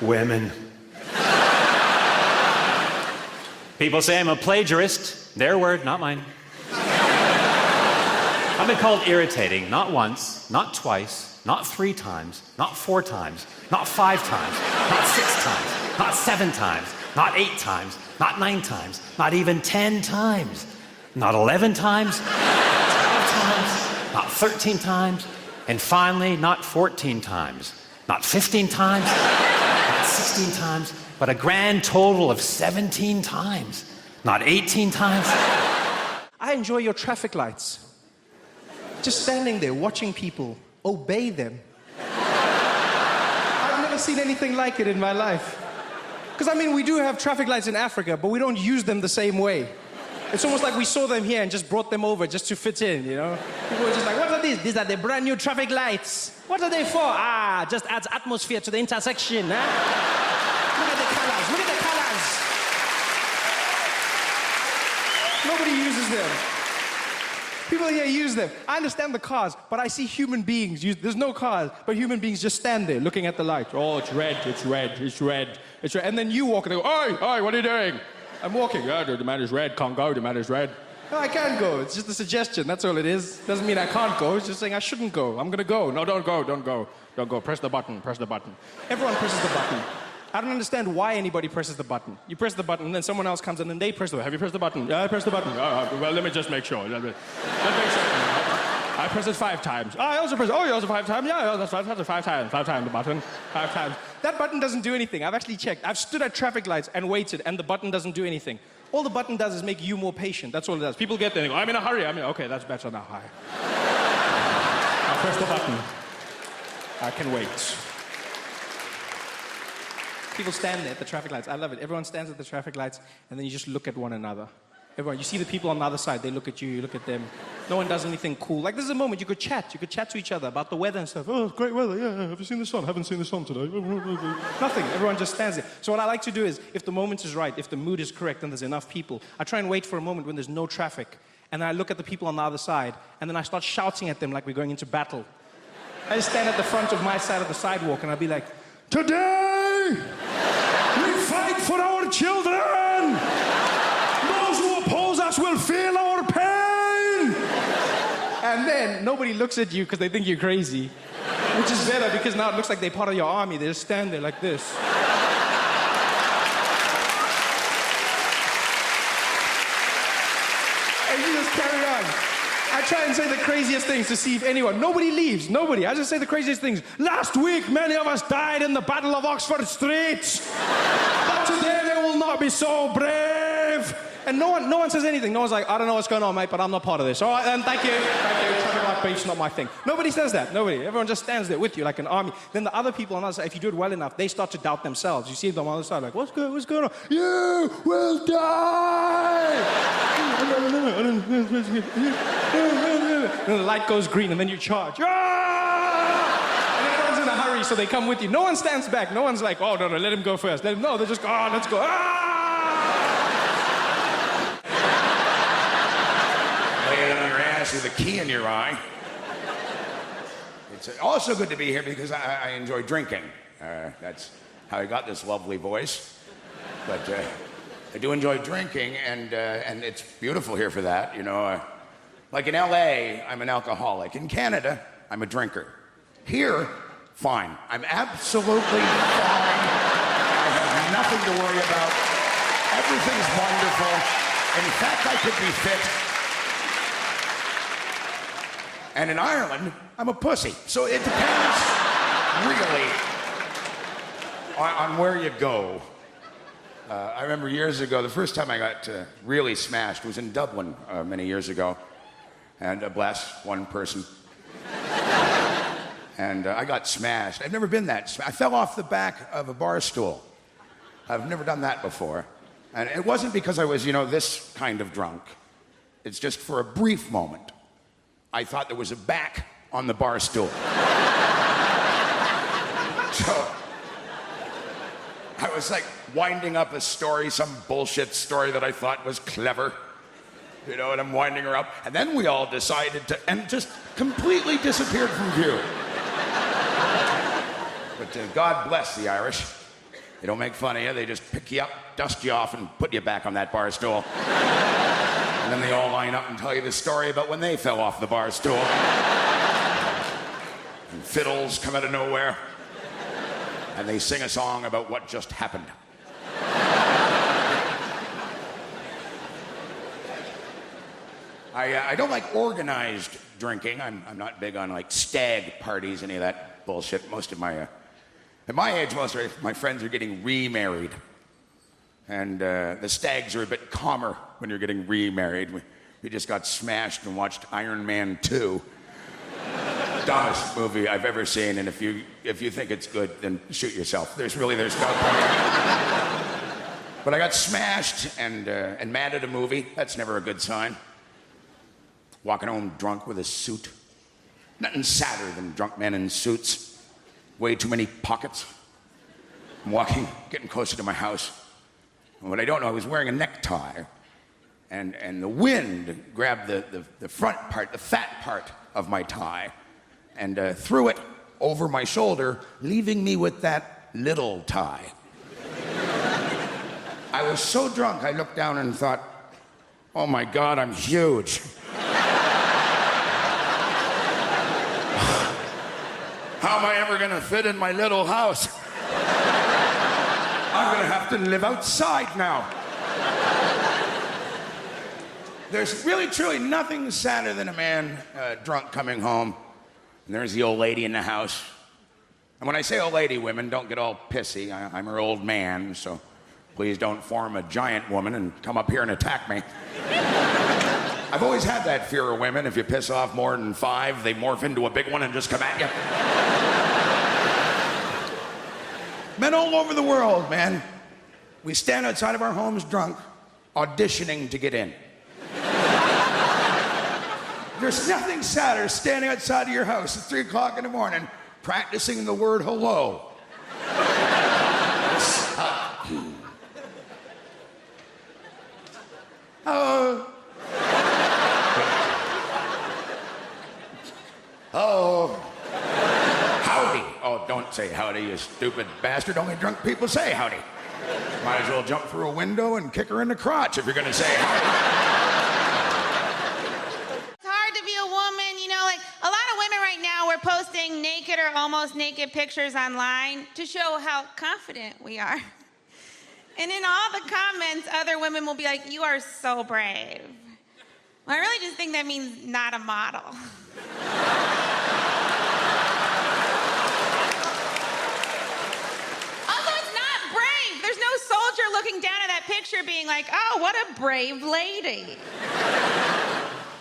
Women. People say I'm a plagiarist. Their word, not mine. I've been called irritating, not once, not twice, not 3 times, not 4 times, not 5 times, not 6 times, not 7 times, not 8 times, not 9 times, not even 10 times, not 11 times, not 12 times, not 13 times, and finally, not 14 times, not 15 times, not 16 times, but a grand total of 17 times, not 18 times. I enjoy your traffic lights. Just standing there, watching people, obey them. I've never seen anything like it in my life. Because, I mean, we do have traffic lights in Africa, but we don't use them the same way. It's almost like we saw them here and just brought them over just to fit in, you know? People were just like, what are these? These are the brand new traffic lights. What are they for? Ah, just adds atmosphere to the intersection, huh? Look at the colors, look at the colors. Nobody uses them. People here use them. I understand the cars, but I see human beings use. There's no cars, but human beings just stand there looking at the light. Oh, it's red, it's red, it's red, it's red. And then you walk and they go, oi, oi, what are you doing? I'm walking. Oh, the man is red, can't go, the man is red. No, I can go. It's just a suggestion, that's all it is. Doesn't mean I can't go, it's just saying I shouldn't go. I'm gonna go. No, don't go, don't go. Don't go. Press the button, press the button. Everyone presses the button. I don't understand why anybody presses the button. You press the button, and then someone else comes in, and they press the button. Have you pressed the button? Yeah, I pressed the button. Well, let me just make sure. Let me check. I pressed it 5 times. I also pressed. Oh, you also 5 times? Yeah, that's 5 times. 5 times the button. 5 times. That button doesn't do anything. I've actually checked. I've stood at traffic lights and waited, and the button doesn't do anything. All the button does is make you more patient. That's all it does. People get there and go, I'm in a hurry. Okay, that's better now. Hi. I press the button. I can wait. People stand there at the traffic lights. I love it. Everyone stands at the traffic lights, and then you just look at one another. Everyone, you see the people on the other side. They look at you, you look at them. No one does anything cool. Like, this is a moment you could chat. You could chat to each other about the weather and stuff. Oh, great weather. Yeah, have you seen the sun? Haven't seen the sun today. Nothing. Everyone just stands there. So what I like to do is, if the moment is right, if the mood is correct, and there's enough people, I try and wait for a moment when there's no traffic. And then I look at the people on the other side, and then I start shouting at them like we're going into battle. I just stand at the front of my side of the sidewalk, and I'll be like, today, we fight for our children. Those who oppose us will feel our pain. nobody looks at you because they think you're crazy. Which is better because now it looks like they're part of your army. They just stand there like this. And you just carry on. I try and say the craziest things to see if anyone... Nobody leaves, nobody. I just say the craziest things. Last week, many of us died in the Battle of Oxford Street. But today they will not be so brave. And no one says anything. No one's like, I don't know what's going on, mate, but I'm not part of this. All right, then, thank you. Traffic light beef's not my thing. Nobody says that. Nobody. Everyone just stands there with you like an army. Then the other people on the other side, if you do it well enough, they start to doubt themselves. You see them on the other side like, what's going on? You will die! And the light goes green, and then you charge. And everyone's in a hurry, so they come with you. No one stands back. No one's like, oh, no, let him go first. No, they just go, oh, let's go. Lay it on your ass with a key in your eye. It's also good to be here because I enjoy drinking. That's how I got this lovely voice. But I do enjoy drinking, and it's beautiful here for that. You know, like in LA, I'm an alcoholic. In Canada, I'm a drinker. Here, fine. I'm absolutely fine. I have nothing to worry about. Everything's wonderful. In fact, I could be fit. And in Ireland, I'm a pussy. So it depends, really, on where you go. I remember years ago, the first time I got really smashed was in Dublin many years ago. And bless one person. And I got smashed. I've never been that smashed. I fell off the back of a bar stool. I've never done that before. And it wasn't because I was, this kind of drunk. It's just for a brief moment. I thought there was a back on the bar stool. So I was like winding up a story, some bullshit story that I thought was clever. And I'm winding her up. And then we all decided to, and just completely disappeared from view. But God bless the Irish. They don't make fun of you. They just pick you up, dust you off, and put you back on that bar stool. And then they all line up and tell you the story about when they fell off the bar stool. And fiddles come out of nowhere. And they sing a song about what just happened. I don't like organized drinking. I'm not big on like stag parties, any of that bullshit. Most of my, at my age, most of my friends are getting remarried. And the stags are a bit calmer when you're getting remarried. We just got smashed and watched Iron Man 2. Dumbest movie I've ever seen, and if you think it's good, then shoot yourself. There's no point. But I got smashed and mad at a movie. That's never a good sign. Walking home drunk with a suit. Nothing sadder than drunk men in suits. Way too many pockets. I'm walking, getting closer to my house. And what I don't know, I was wearing a necktie. And the wind grabbed the front part, the fat part of my tie, and threw it over my shoulder, leaving me with that little tie. I was so drunk, I looked down and thought, oh my God, I'm huge. How am I ever gonna fit in my little house? I'm gonna have to live outside now. There's really, truly nothing sadder than a man drunk coming home, and there's the old lady in the house. And when I say old lady, women, don't get all pissy. I'm her old man, so please don't form a giant woman and come up here and attack me. I've always had that fear of women. If you piss off more than 5, they morph into a big one and just come at you. Men all over the world, man. We stand outside of our homes drunk, auditioning to get in. There's nothing sadder standing outside of your house at 3 o'clock in the morning practicing the word hello. Oh. Oh. Howdy. Oh, don't say howdy, you stupid bastard. Only drunk people say howdy. Might as well jump through a window and kick her in the crotch if you're gonna say howdy. It's hard to be a woman, like a we're posting naked or almost naked pictures online to show how confident we are. And in all the comments, other women will be like, "You are so brave." Well, I really just think that means not a model. Also, it's not brave. There's no soldier looking down at that picture being like, "Oh, what a brave lady."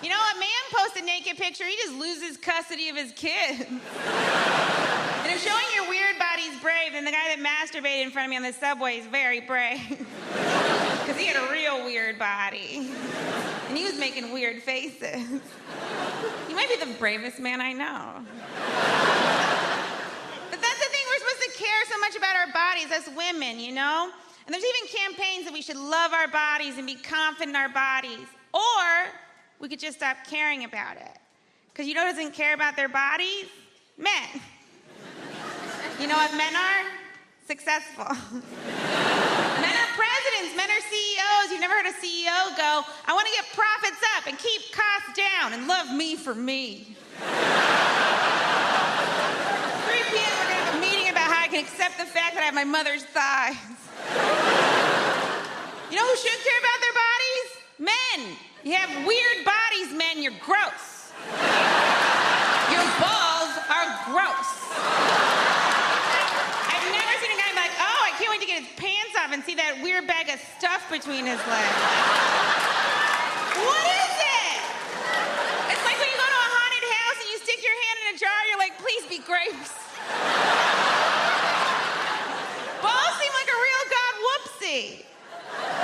You know, a man posts a naked picture, he just loses custody of his kids. And if showing your weird body's brave, then the guy that masturbated in front of me on the subway is very brave. Because he had a real weird body. And he was making weird faces. He might be the bravest man I know. But that's the thing, we're supposed to care so much about our bodies as women, you know? And there's even campaigns that we should love our bodies and be confident in our bodies. Or we could just stop caring about it. Because you know who doesn't care about their bodies? Men. You know what men are? Successful. Men are presidents, men are CEOs. You've never heard a CEO go, "I want to get profits up and keep costs down and love me for me." 3 p.m. we're gonna have a meeting about how I can accept the fact that I have my mother's thighs. You know who should care about their bodies? Men. You have weird bodies, men. You're gross. Your balls are gross. I've never seen a guy be like, "Oh, I can't wait to get his pants off and see that weird bag of stuff between his legs." What is it? It's like when you go to a haunted house and you stick your hand in a jar, you're like, "Please be grapes." Balls seem like a real god whoopsie.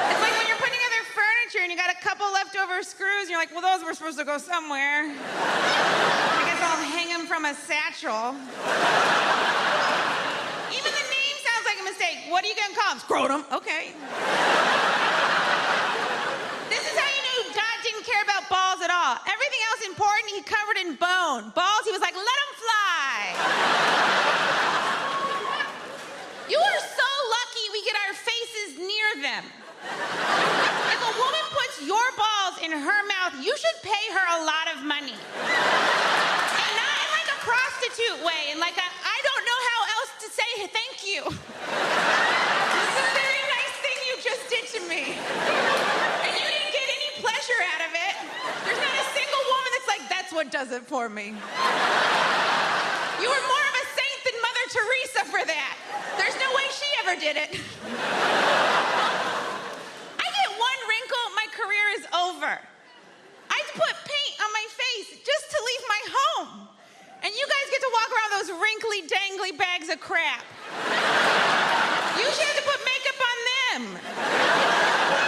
It's like when you're putting together furniture and you got a couple leftover screws and you're like, "Well, those were supposed to go somewhere. I guess I'll hang them from a satchel." Even the name sounds like a mistake. What are you gonna call them? Scrotum. Okay. This is how you knew God didn't care about balls at all. Everything else important he covered in bone. Balls, he was like, "Let them fly." You are so lucky we get our faces near them. If a woman puts your balls in her mouth, you should pay her a lot of money. And not in like a prostitute way, and like I don't know how else to say thank you. This is a very nice thing you just did to me. And you didn't get any pleasure out of it. There's not a single woman that's like, "That's what does it for me." You were more of a saint than Mother Teresa for that. There's no way she ever did it. Career is over. I put paint on my face just to leave my home. And you guys get to walk around those wrinkly, dangly bags of crap. You should have to put makeup on them.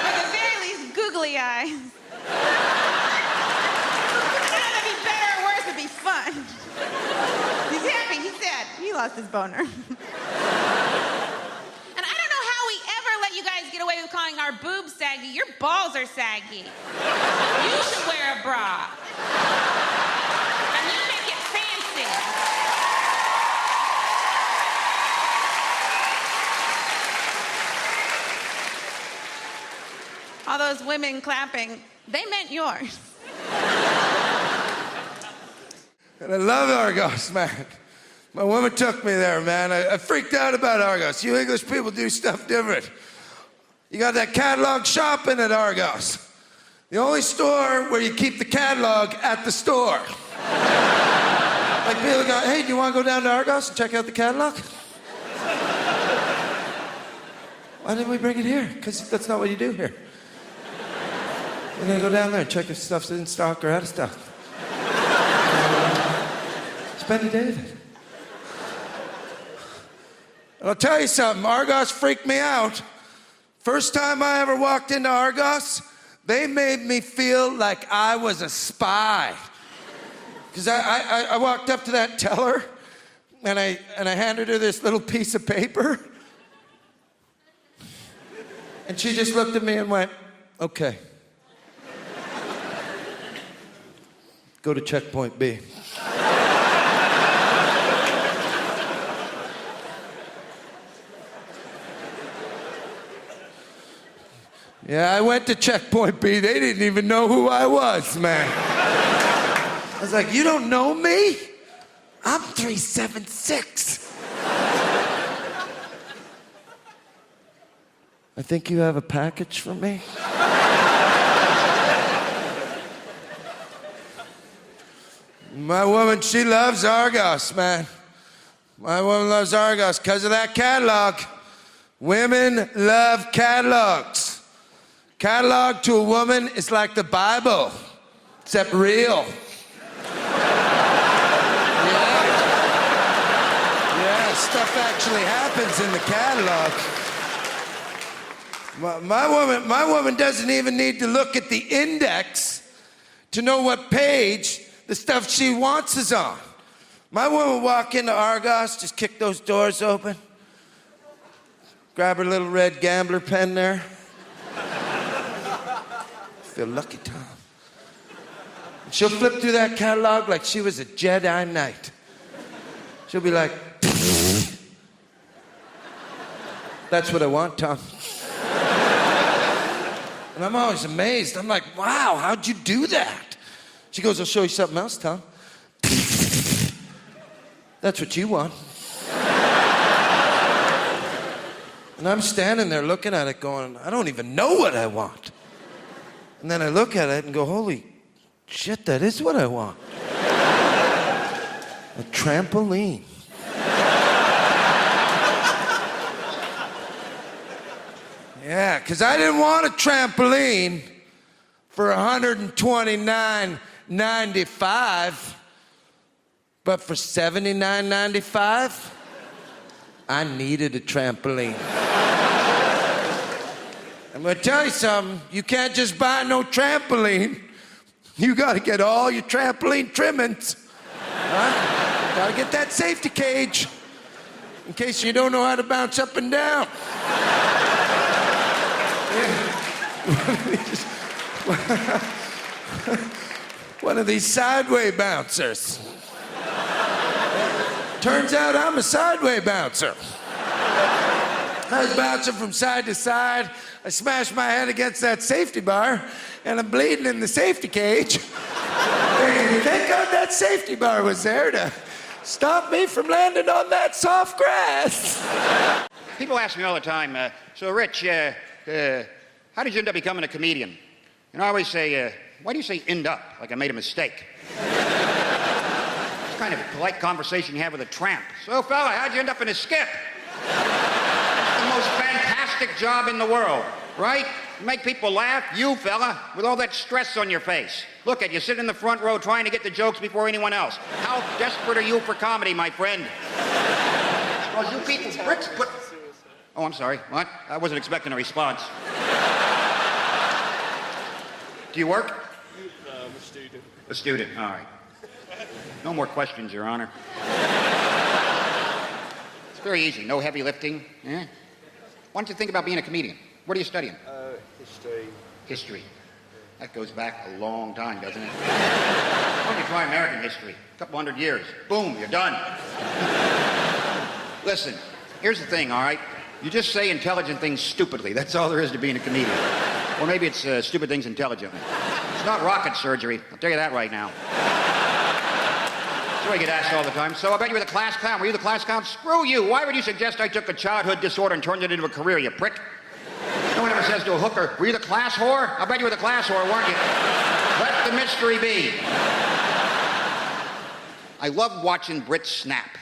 Or at the very least, googly eyes. I don't know if it'd be better or worse, it'd be fun. He's happy, he's sad. He lost his boner. You guys get away with calling our boobs saggy. Your balls are saggy. You should wear a bra. And you make it fancy. All those women clapping, they meant yours. And I love Argos, man. My woman took me there, man. I freaked out about Argos. You English people do stuff different. You got that catalog shopping at Argos. The only store where you keep the catalog at the store. Like people go, "Hey, do you want to go down to Argos and check out the catalog?" Why didn't we bring it here? Because that's not what you do here. We're going to go down there and check if stuff's in stock or out of stock. Spend a day with it. And I'll tell you something, Argos freaked me out. First time I ever walked into Argos, they made me feel like I was a spy. Because I walked up to that teller and I handed her this little piece of paper. And she just looked at me and went, "Okay. Go to checkpoint B." Yeah, I went to checkpoint B. They didn't even know who I was, man. I was like, "You don't know me?" I'm 376. I think you have a package for me. My woman, she loves Argos, man. My woman loves Argos because of that catalog. Women love catalogs. Catalog to a woman is like the Bible, except real. Yeah, stuff actually happens in the catalog. My woman doesn't even need to look at the index to know what page the stuff she wants is on. My woman walk into Argos, just kick those doors open, grab her little red gambler pen there. Feel lucky, Tom. And she'll flip through that catalog like she was a Jedi Knight. She'll be like, that's what I want, Tom. And I'm always amazed. I'm like, wow, how'd you do that? She goes, I'll show you something else, Tom. That's what you want. And I'm standing there looking at it going, I don't even know what I want. And then I look at it and go, holy shit, that is what I want. A trampoline. Yeah, because I didn't want a trampoline for $129.95, but for $79.95, I needed a trampoline. I'm gonna tell you something, you can't just buy no trampoline. You gotta get all your trampoline trimmings. Huh? Gotta get that safety cage in case you don't know how to bounce up and down. One of these sideway bouncers. Turns out I'm a sideway bouncer. I was bouncing from side to side. I smashed my head against that safety bar, and I'm bleeding in the safety cage. And thank God that safety bar was there to stop me from landing on that soft grass. People ask me all the time, so Rich, how did you end up becoming a comedian? And I always say, why do you say end up, like I made a mistake? It's kind of a polite conversation you have with a tramp. So, fella, how'd you end up in a skip? It's the most fantastic job in the world, right? You make people laugh, you, fella, with all that stress on your face. Look at you, sitting in the front row trying to get the jokes before anyone else. How desperate are you for comedy, my friend? Well, you people, Brits, put... Oh, I'm sorry, what? I wasn't expecting a response. Do you work? I'm a student. A student, all right. No more questions, Your Honor. It's very easy, no heavy lifting. Yeah? Why don't you think about being a comedian? What are you studying? History. History. That goes back a long time, doesn't it? Why don't you try American history? A couple hundred years. Boom, you're done. Listen, here's the thing, all right? You just say intelligent things stupidly. That's all there is to being a comedian. Or maybe it's stupid things intelligently. It's not rocket surgery. I'll tell you that right now. That's what I get asked all the time. So I bet you were the class clown. Were you the class clown? Screw you. Why would you suggest I took a childhood disorder and turned it into a career, you prick? No one ever says to a hooker, were you the class whore? I bet you were the class whore, weren't you? Let the mystery be. I love watching Brits snap.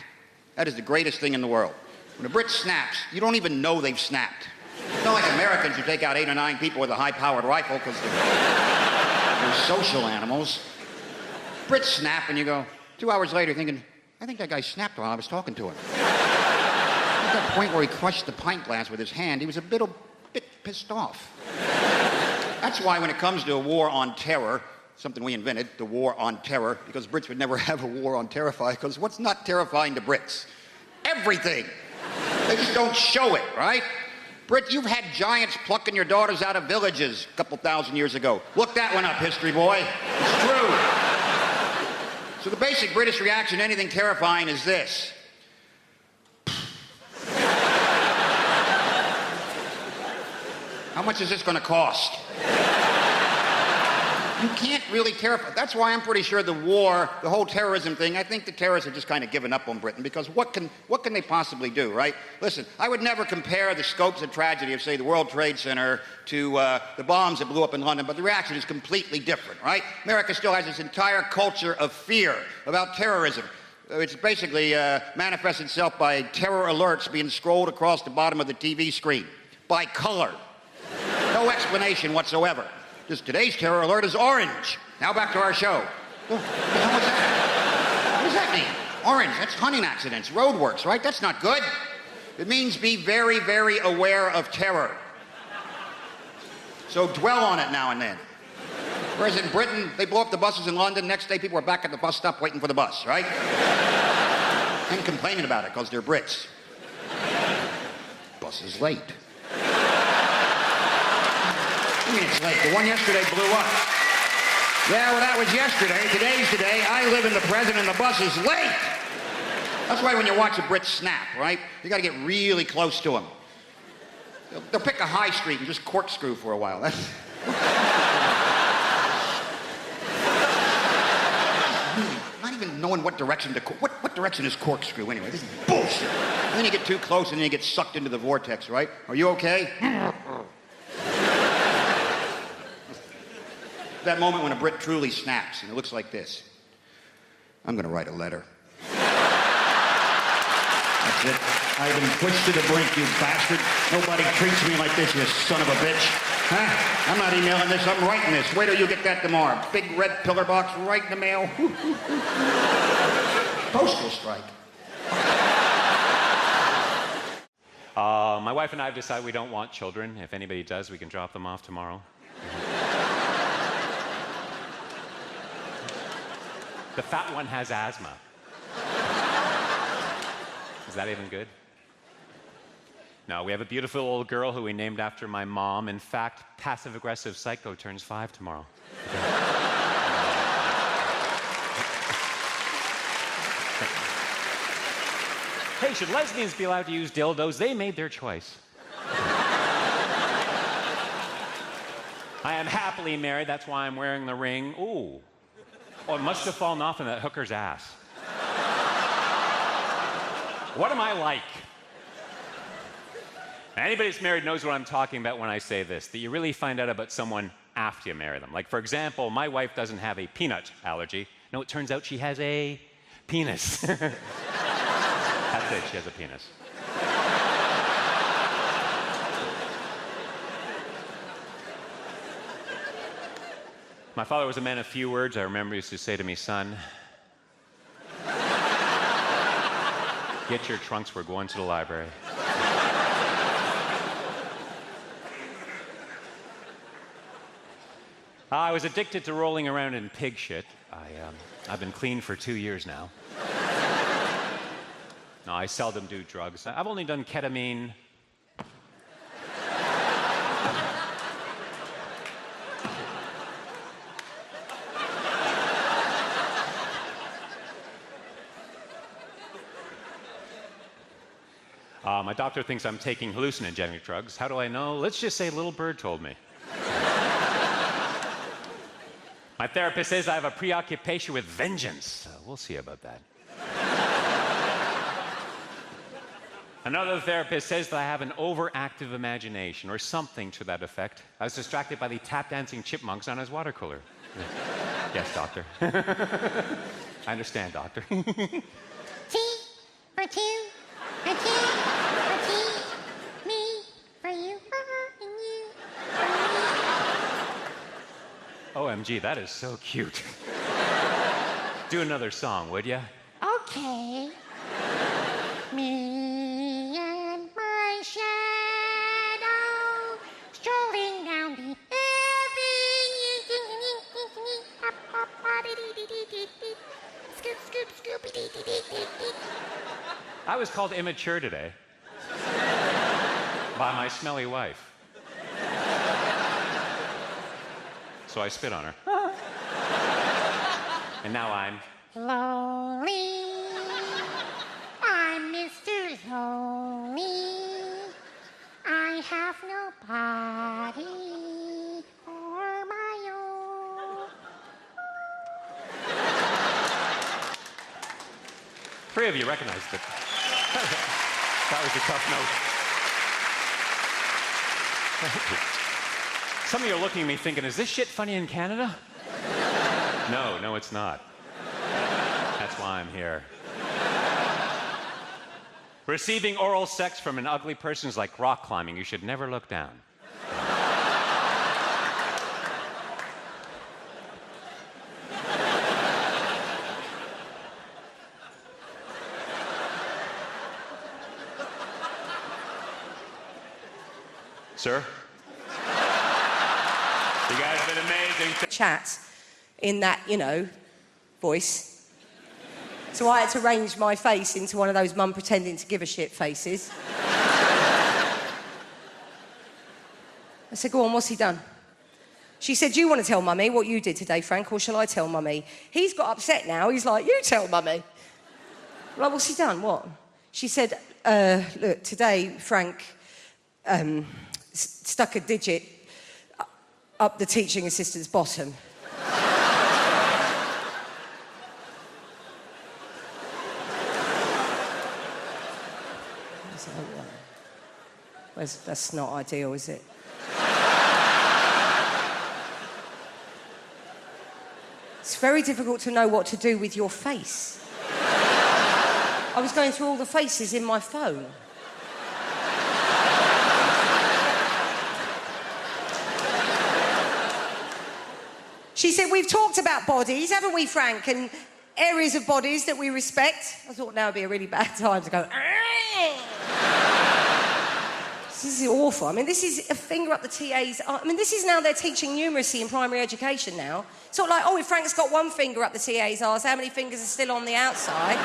That is the greatest thing in the world. When a Brit snaps, you don't even know they've snapped. It's not like Americans who take out 8 or 9 people with a high-powered rifle because they're social animals. Brits snap and you go, 2 hours later thinking, I think that guy snapped while I was talking to him. At that point where he crushed the pint glass with his hand, he was a bit pissed off. That's why when it comes to a war on terror, something we invented, the war on terror, because Brits would never have a war on terrify, because what's not terrifying to Brits? Everything. They just don't show it, right? Brit, you've had giants plucking your daughters out of villages a couple thousand years ago. Look that one up, history boy. It's true. So the basic British reaction to anything terrifying is this. How much is this going to cost? You can't really terrify. That's why I'm pretty sure the war, the whole terrorism thing, I think the terrorists have just kind of given up on Britain, because what can they possibly do, right? Listen, I would never compare the scopes of tragedy of, say, the World Trade Center to the bombs that blew up in London, but the reaction is completely different, right? America still has this entire culture of fear about terrorism. It's basically manifests itself by terror alerts being scrolled across the bottom of the TV screen by color. No explanation whatsoever. Just today's terror alert is orange. Now back to our show. What the hell was that? What does that mean? Orange, that's hunting accidents, roadworks, right? That's not good. It means be very, very aware of terror. So dwell on it now and then. Whereas in Britain, they blow up the buses in London, next day people are back at the bus stop waiting for the bus, right? And complaining about it because they're Brits. Bus is late. I mean, it's late. The one yesterday blew up. Yeah, well, that was yesterday. Today's today. I live in the present and the bus is late. That's why when you watch a Brit snap, right, you got to get really close to them. They'll pick a high street and just corkscrew for a while. That's... Not even knowing what direction to... What direction is corkscrew anyway? This is bullshit. And then you get too close and then you get sucked into the vortex, right? Are you okay? That moment when a Brit truly snaps, and it looks like this. I'm going to write a letter. That's it. I've been pushed to the brink, you bastard. Nobody treats me like this, you son of a bitch. Huh? I'm not emailing this, I'm writing this. Wait till you get that tomorrow. Big red pillar box right in the mail. Postal strike. My wife and I have decided we don't want children. If anybody does, we can drop them off tomorrow. The fat one has asthma. Is that even good? No, we have a beautiful old girl who we named after my mom. In fact, passive-aggressive psycho turns 5 tomorrow. Hey, should lesbians be allowed to use dildos? They made their choice. I am happily married, that's why I'm wearing the ring. Ooh. Oh, it must have fallen off in that hooker's ass. What am I like? Anybody that's married knows what I'm talking about when I say this, that you really find out about someone after you marry them. Like, for example, my wife doesn't have a peanut allergy. No, it turns out she has a penis. That's it, she has a penis. My father was a man of few words. I remember he used to say to me, son, get your trunks, we're going to the library. I was addicted to rolling around in pig shit. I've been clean for 2 years now. No, I seldom do drugs. I've only done ketamine. My doctor thinks I'm taking hallucinogenic drugs. How do I know? Let's just say Little Bird told me. My therapist says I have a preoccupation with vengeance. We'll see about that. Another therapist says that I have an overactive imagination, or something to that effect. I was distracted by the tap-dancing chipmunks on his water cooler. Yes, doctor. I understand, doctor. T for two, a T for T, me for you, and you for me. OMG, that is so cute. Do another song, would ya? Okay. Me and my shadow strolling down the avenue. Scoop, scoop, scoopy dee dee dee dee dee. I was called immature today by my smelly wife. So I spit on her. And now I'm Lonely. I'm Mr. Lonely. I have nobody for my own. 3 of you recognized it. That was a tough note. Thank you. Some of you are looking at me thinking, is this shit funny in Canada? No, it's not. That's why I'm here. Receiving oral sex from an ugly person is like rock climbing. You should never look down. Sir? You guys have been amazing. Chat in that, you know, voice. So I had to arrange my face into one of those mum pretending to give a shit faces. I said, go on, what's he done? She said, do you want to tell Mummy what you did today, Frank, or shall I tell Mummy? He's got upset now. He's like, you tell Mummy. I'm like, what's he done? What? She said, look, today, Frank stuck a digit up the teaching assistant's bottom. That's not ideal, is it? It's very difficult to know what to do with your face. I was going through all the faces in my phone. She said, we've talked about bodies, haven't we, Frank? And areas of bodies that we respect. I thought now would be a really bad time to go, this is awful. I mean, this is a finger up the TA's... I mean, this is now they're teaching numeracy in primary education now. It's not like, oh, if Frank's got one finger up the TA's arse, how many fingers are still on the outside?